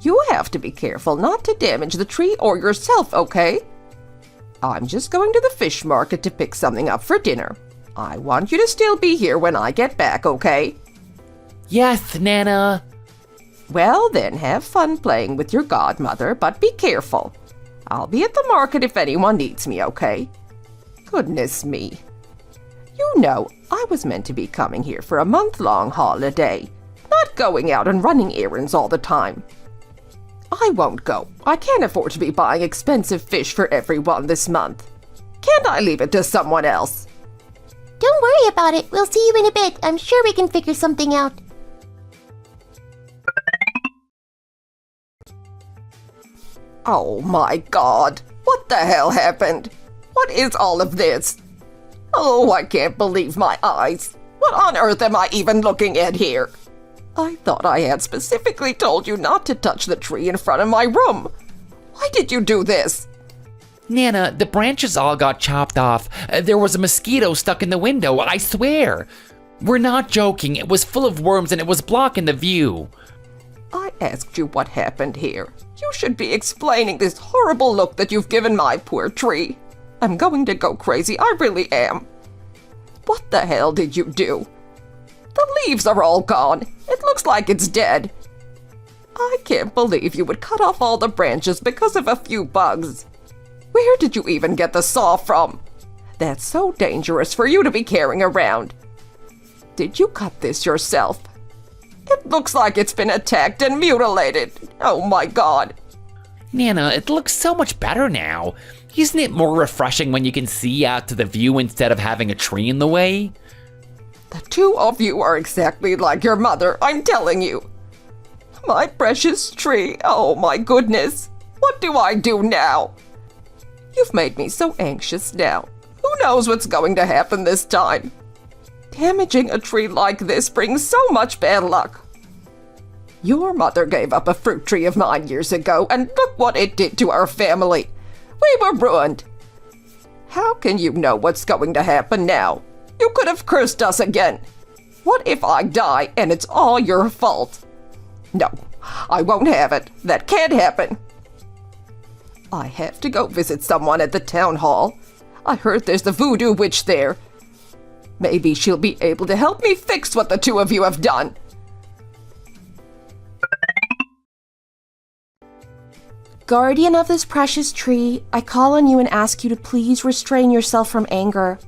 You have to be careful not to damage the tree or yourself, okay? I'm just going to the fish market to pick something up for dinner. I want you to still be here when I get back, okay? Yes, Nana. Well, then, have fun playing with your godmother, but be careful. I'll be at the market if anyone needs me, okay? Goodness me. You know, I was meant to be coming here for a month-long holiday, not going out and running errands all the time. I won't go. I can't afford to be buying expensive fish for everyone this month. Can't I leave it to someone else? Don't worry about it. We'll see you in a bit. I'm sure we can figure something out. Oh my God! What the hell happened? What is all of this? Oh, I can't believe my eyes. What on earth am I even looking at here? I thought I had specifically told you not to touch the tree in front of my room. Why did you do this? Nana, the branches all got chopped off. There was a mosquito stuck in the window, I swear. We're not joking. It was full of worms and it was blocking the view. I asked you what happened here. You should be explaining this horrible look that you've given my poor tree. I'm going to go crazy, I really am. What the hell did you do? The leaves are all gone. It looks like it's dead. I can't believe you would cut off all the branches because of a few bugs. Where did you even get the saw from? That's so dangerous for you to be carrying around. Did you cut this yourself? It looks like it's been attacked and mutilated. Oh my God. Nana, it looks so much better now. Isn't it more refreshing when you can see out to the view instead of having a tree in the way? The two of you are exactly like your mother, I'm telling you. My precious tree, oh my goodness. What do I do now? You've made me so anxious now. Who knows what's going to happen this time? Damaging a tree like this brings so much bad luck. Your mother gave up a fruit tree of mine years ago, and look what it did to our family. We were ruined. How can you know what's going to happen now? You could have cursed us again. What if I die and it's all your fault? No, I won't have it. That can't happen. I have to go visit someone at the town hall. I heard there's the voodoo witch there. Maybe she'll be able to help me fix what the two of you have done. Guardian of this precious tree, I call on you and ask you to please restrain yourself from anger.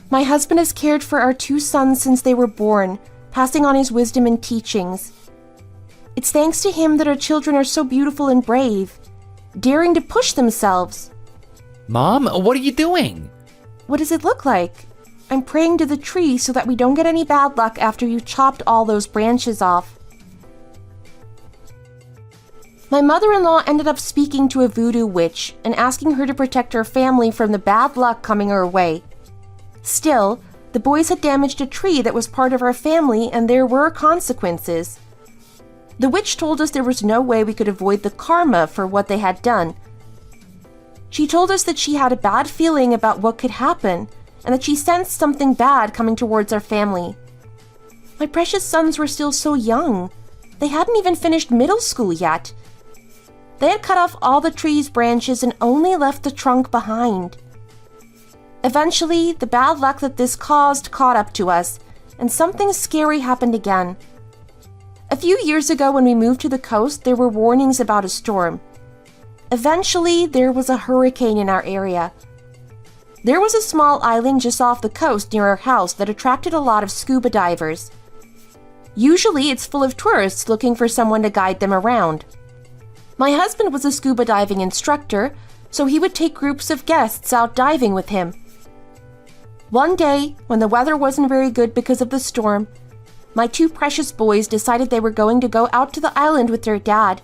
My husband has cared for our 2 sons since they were born, passing on his wisdom and teachings. It's thanks to him that our children are so beautiful and brave, daring to push themselves. Mom, what are you doing? What does it look like? I'm praying to the tree so that we don't get any bad luck after you chopped all those branches off. My mother-in-law ended up speaking to a voodoo witch and asking her to protect her family from the bad luck coming her way. Still, the boys had damaged a tree that was part of our family and there were consequences. The witch told us there was no way we could avoid the karma for what they had done. She told us that she had a bad feeling about what could happen and that she sensed something bad coming towards our family. My precious sons were still so young. They hadn't even finished middle school yet. They had cut off all the tree's branches and only left the trunk behind. Eventually, the bad luck that this caused caught up to us, and something scary happened again. A few years ago when we moved to the coast, there were warnings about a storm. Eventually, there was a hurricane in our area. There was a small island just off the coast near our house that attracted a lot of scuba divers. Usually, it's full of tourists looking for someone to guide them around. My husband was a scuba diving instructor, so he would take groups of guests out diving with him. One day, when the weather wasn't very good because of the storm, my 2 precious boys decided they were going to go out to the island with their dad.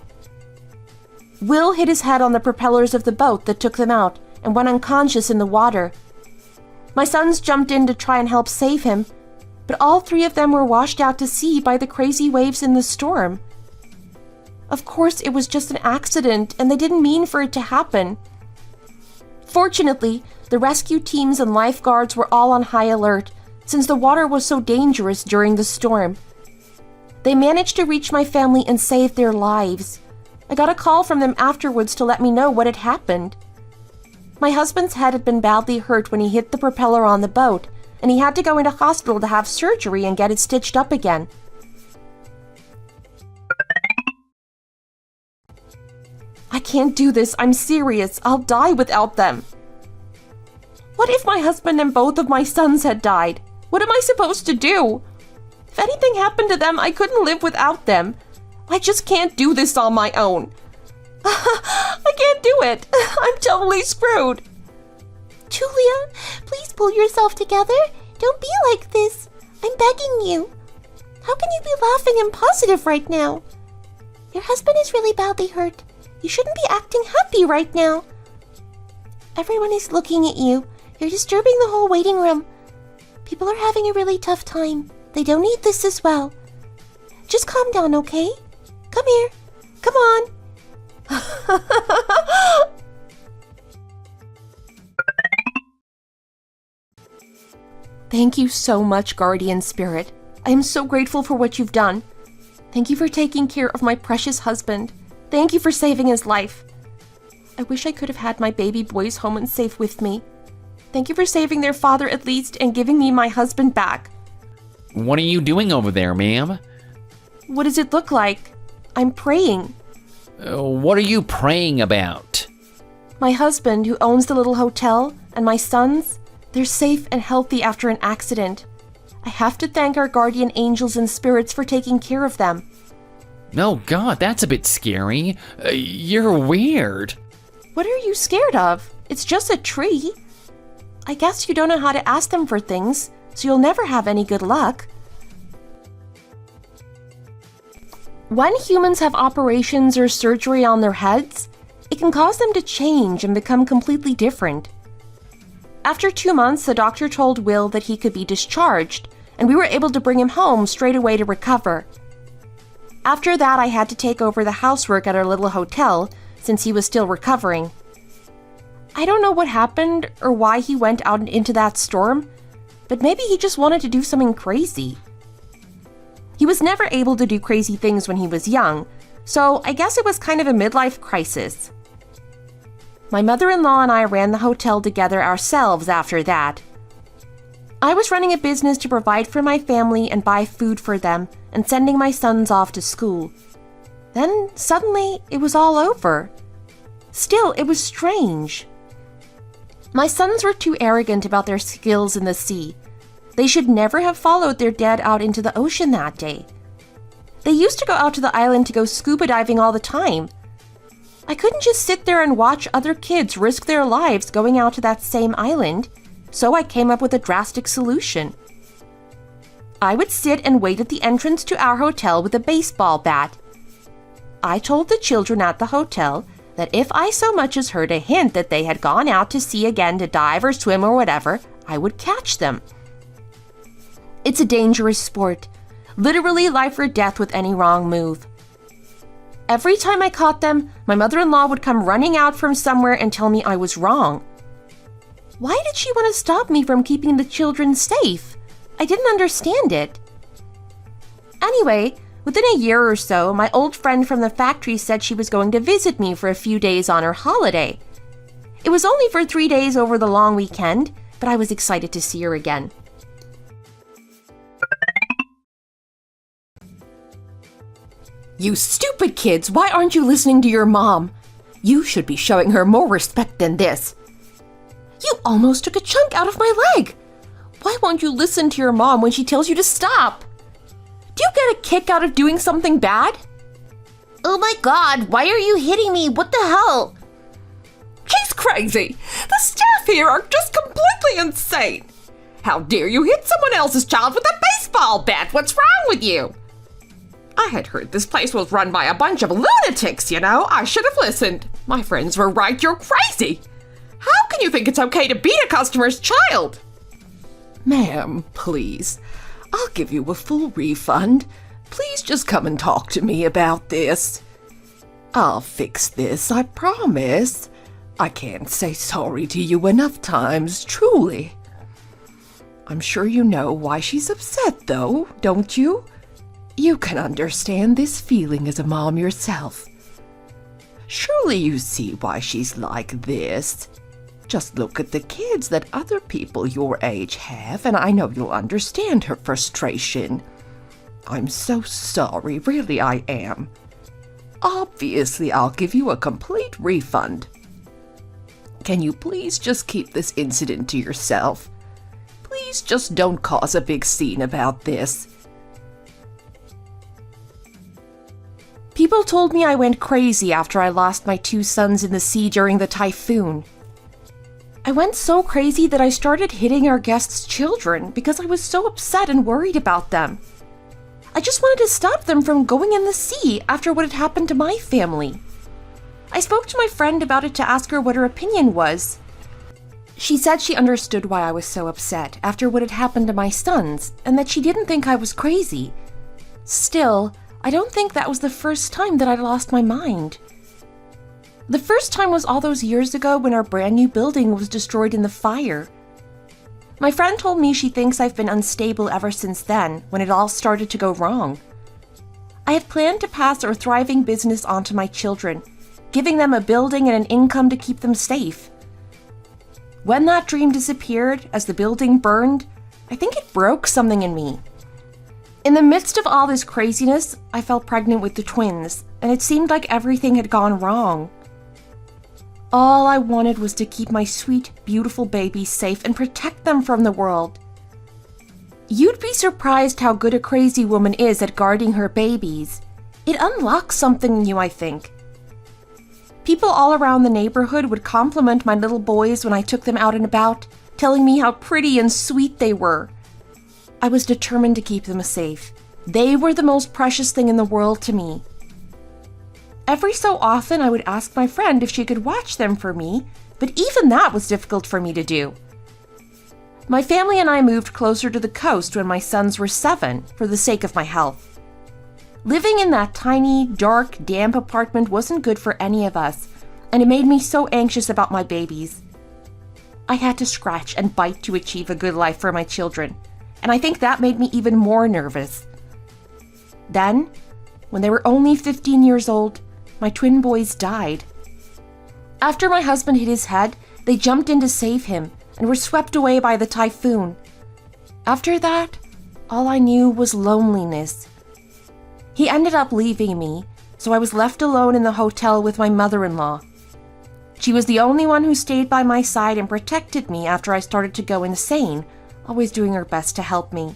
Will hit his head on the propellers of the boat that took them out and went unconscious in the water. My sons jumped in to try and help save him, but all 3 of them were washed out to sea by the crazy waves in the storm. Of course, it was just an accident, and they didn't mean for it to happen. Fortunately, the rescue teams and lifeguards were all on high alert, since the water was so dangerous during the storm. They managed to reach my family and save their lives. I got a call from them afterwards to let me know what had happened. My husband's head had been badly hurt when he hit the propeller on the boat, and he had to go into hospital to have surgery and get it stitched up again. I can't do this. I'm serious. I'll die without them. What if my husband and both of my sons had died? What am I supposed to do? If anything happened to them, I couldn't live without them. I just can't do this on my own. I can't do it. I'm totally screwed. Julia, please pull yourself together. Don't be like this. I'm begging you. How can you be laughing and positive right now? Your husband is really badly hurt. You shouldn't be acting happy right now. Everyone is looking at you. You're disturbing the whole waiting room. People are having a really tough time. They don't need this as well. Just calm down, okay? Come here. Come on. Thank you so much, Guardian Spirit. I am so grateful for what you've done. Thank you for taking care of my precious husband. Thank you for saving his life. I wish I could have had my baby boys home and safe with me. Thank you for saving their father at least and giving me my husband back. What are you doing over there, ma'am? What does it look like? I'm praying. What are you praying about? My husband, who owns the little hotel, and my sons, they're safe and healthy after an accident. I have to thank our guardian angels and spirits for taking care of them. Oh God, that's a bit scary. You're weird. What are you scared of? It's just a tree. I guess you don't know how to ask them for things, so you'll never have any good luck. When humans have operations or surgery on their heads, it can cause them to change and become completely different. After 2 months, the doctor told Will that he could be discharged, and we were able to bring him home straight away to recover. After that, I had to take over the housework at our little hotel, since he was still recovering. I don't know what happened or why he went out into that storm, but maybe he just wanted to do something crazy. He was never able to do crazy things when he was young, so I guess it was kind of a midlife crisis. My mother-in-law and I ran the hotel together ourselves after that. I was running a business to provide for my family and buy food for them and sending my sons off to school. Then, suddenly, it was all over. Still, it was strange. My sons were too arrogant about their skills in the sea. They should never have followed their dad out into the ocean that day. They used to go out to the island to go scuba diving all the time. I couldn't just sit there and watch other kids risk their lives going out to that same island, so I came up with a drastic solution. I would sit and wait at the entrance to our hotel with a baseball bat. I told the children at the hotel that if I so much as heard a hint that they had gone out to sea again to dive or swim or whatever, I would catch them. It's a dangerous sport, literally life or death with any wrong move. Every time I caught them, my mother-in-law would come running out from somewhere and tell me I was wrong. Why did she want to stop me from keeping the children safe? I didn't understand it. Anyway, within a year or so, my old friend from the factory said she was going to visit me for a few days on her holiday. It was only for 3 days over the long weekend, but I was excited to see her again. You stupid kids, why aren't you listening to your mom? You should be showing her more respect than this. You almost took a chunk out of my leg. Why won't you listen to your mom when she tells you to stop? Do you get a kick out of doing something bad? Oh my god, why are you hitting me? What the hell? She's crazy. The staff here are just completely insane. How dare you hit someone else's child with a baseball bat? What's wrong with you? I had heard this place was run by a bunch of lunatics, you know. I should have listened. My friends were right, you're crazy. How can you think it's okay to beat a customer's child? Ma'am, please. I'll give you a full refund. Please just come and talk to me about this. I'll fix this, I promise. I can't say sorry to you enough times, truly. I'm sure you know why she's upset, though, don't you? You can understand this feeling as a mom yourself. Surely you see why she's like this. Just look at the kids that other people your age have, and I know you'll understand her frustration. I'm so sorry, really I am. Obviously, I'll give you a complete refund. Can you please just keep this incident to yourself? Please just don't cause a big scene about this. People told me I went crazy after I lost my 2 sons in the sea during the typhoon. I went so crazy that I started hitting our guests' children because I was so upset and worried about them. I just wanted to stop them from going in the sea after what had happened to my family. I spoke to my friend about it to ask her what her opinion was. She said she understood why I was so upset after what had happened to my sons, and that she didn't think I was crazy. Still, I don't think that was the first time that I lost my mind. The first time was all those years ago when our brand new building was destroyed in the fire. My friend told me she thinks I've been unstable ever since then, when it all started to go wrong. I had planned to pass our thriving business on to my children, giving them a building and an income to keep them safe. When that dream disappeared, as the building burned, I think it broke something in me. In the midst of all this craziness, I fell pregnant with the twins, and it seemed like everything had gone wrong. All I wanted was to keep my sweet, beautiful babies safe and protect them from the world. You'd be surprised how good a crazy woman is at guarding her babies. It unlocks something new, I think. People all around the neighborhood would compliment my little boys when I took them out and about, telling me how pretty and sweet they were. I was determined to keep them safe. They were the most precious thing in the world to me. Every so often, I would ask my friend if she could watch them for me, but even that was difficult for me to do. My family and I moved closer to the coast when my sons were 7, for the sake of my health. Living in that tiny, dark, damp apartment wasn't good for any of us, and it made me so anxious about my babies. I had to scratch and bite to achieve a good life for my children, and I think that made me even more nervous. Then, when they were only 15 years old, my twin boys died. After my husband hit his head, they jumped in to save him and were swept away by the typhoon. After that, all I knew was loneliness. He ended up leaving me, so I was left alone in the hotel with my mother-in-law. She was the only one who stayed by my side and protected me after I started to go insane, always doing her best to help me.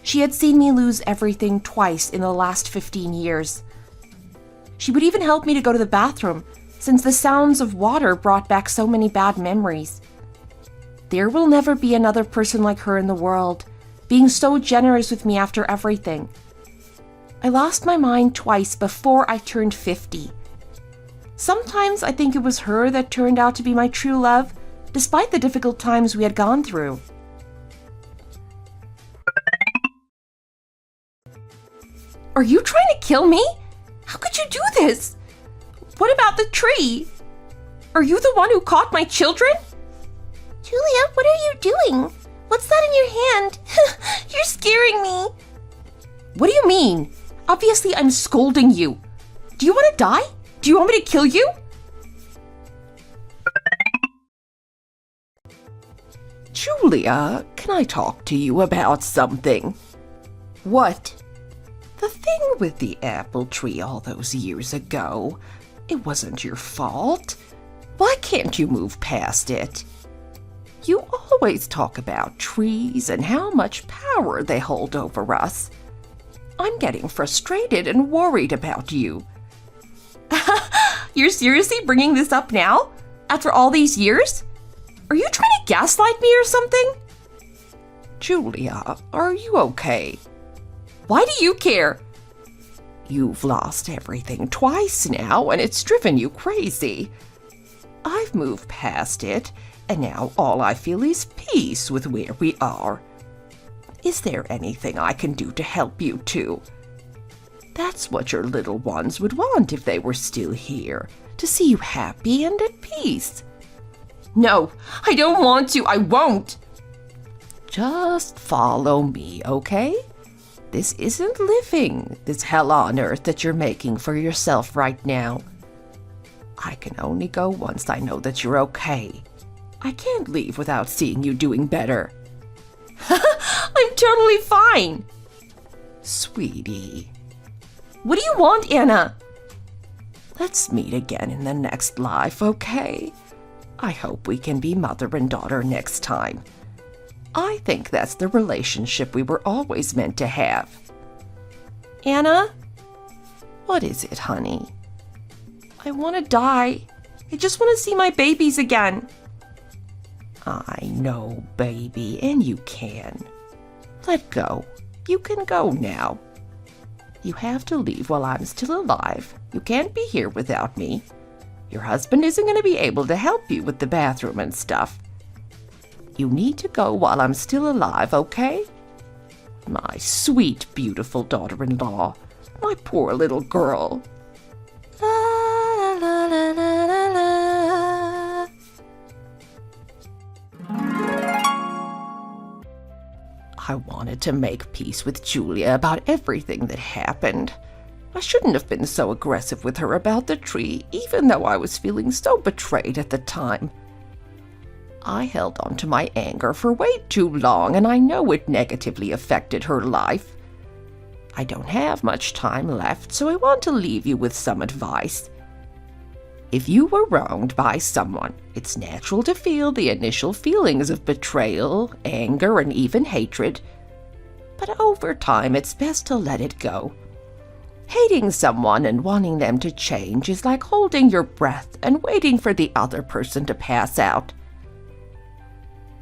She had seen me lose everything twice in the last 15 years. She would even help me to go to the bathroom, since the sounds of water brought back so many bad memories. There will never be another person like her in the world, being so generous with me after everything. I lost my mind twice before I turned 50. Sometimes I think it was her that turned out to be my true love, despite the difficult times we had gone through. Are you trying to kill me? How could you do this? What about the tree? Are you the one who caught my children? Julia, what are you doing? What's that in your hand? You're scaring me. What do you mean? Obviously, I'm scolding you. Do you want to die? Do you want me to kill you? Julia, can I talk to you about something? What? The thing with the apple tree all those years ago, it wasn't your fault. Why can't you move past it? You always talk about trees and how much power they hold over us. I'm getting frustrated and worried about you. You're seriously bringing this up now? After all these years? Are you trying to gaslight me or something? Julia, are you okay? Why do you care? You've lost everything twice now, and it's driven you crazy. I've moved past it, and now all I feel is peace with where we are. Is there anything I can do to help you two? That's what your little ones would want if they were still here, to see you happy and at peace. No, I don't want to. I won't. Just follow me, okay? This isn't living, this hell on earth that you're making for yourself right now. I can only go once I know that you're okay. I can't leave without seeing you doing better. I'm totally fine. Sweetie. What do you want, Anna? Let's meet again in the next life, okay? I hope we can be mother and daughter next time. I think that's the relationship we were always meant to have. Anna? What is it, honey? I want to die. I just want to see my babies again. I know, baby, and you can. Let go. You can go now. You have to leave while I'm still alive. You can't be here without me. Your husband isn't going to be able to help you with the bathroom and stuff. You need to go while I'm still alive, okay? My sweet, beautiful daughter-in-law. My poor little girl. La, la, la, la, la, la. I wanted to make peace with Julia about everything that happened. I shouldn't have been so aggressive with her about the tree, even though I was feeling so betrayed at the time. I held on to my anger for way too long, and I know it negatively affected her life. I don't have much time left, so I want to leave you with some advice. If you were wronged by someone, it's natural to feel the initial feelings of betrayal, anger, and even hatred. But over time, it's best to let it go. Hating someone and wanting them to change is like holding your breath and waiting for the other person to pass out.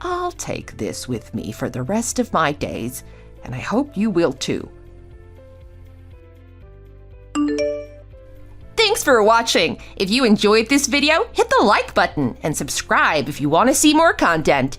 I'll take this with me for the rest of my days, and I hope you will too. Thanks for watching. If you enjoyed this video, hit the like button and subscribe if you want to see more content.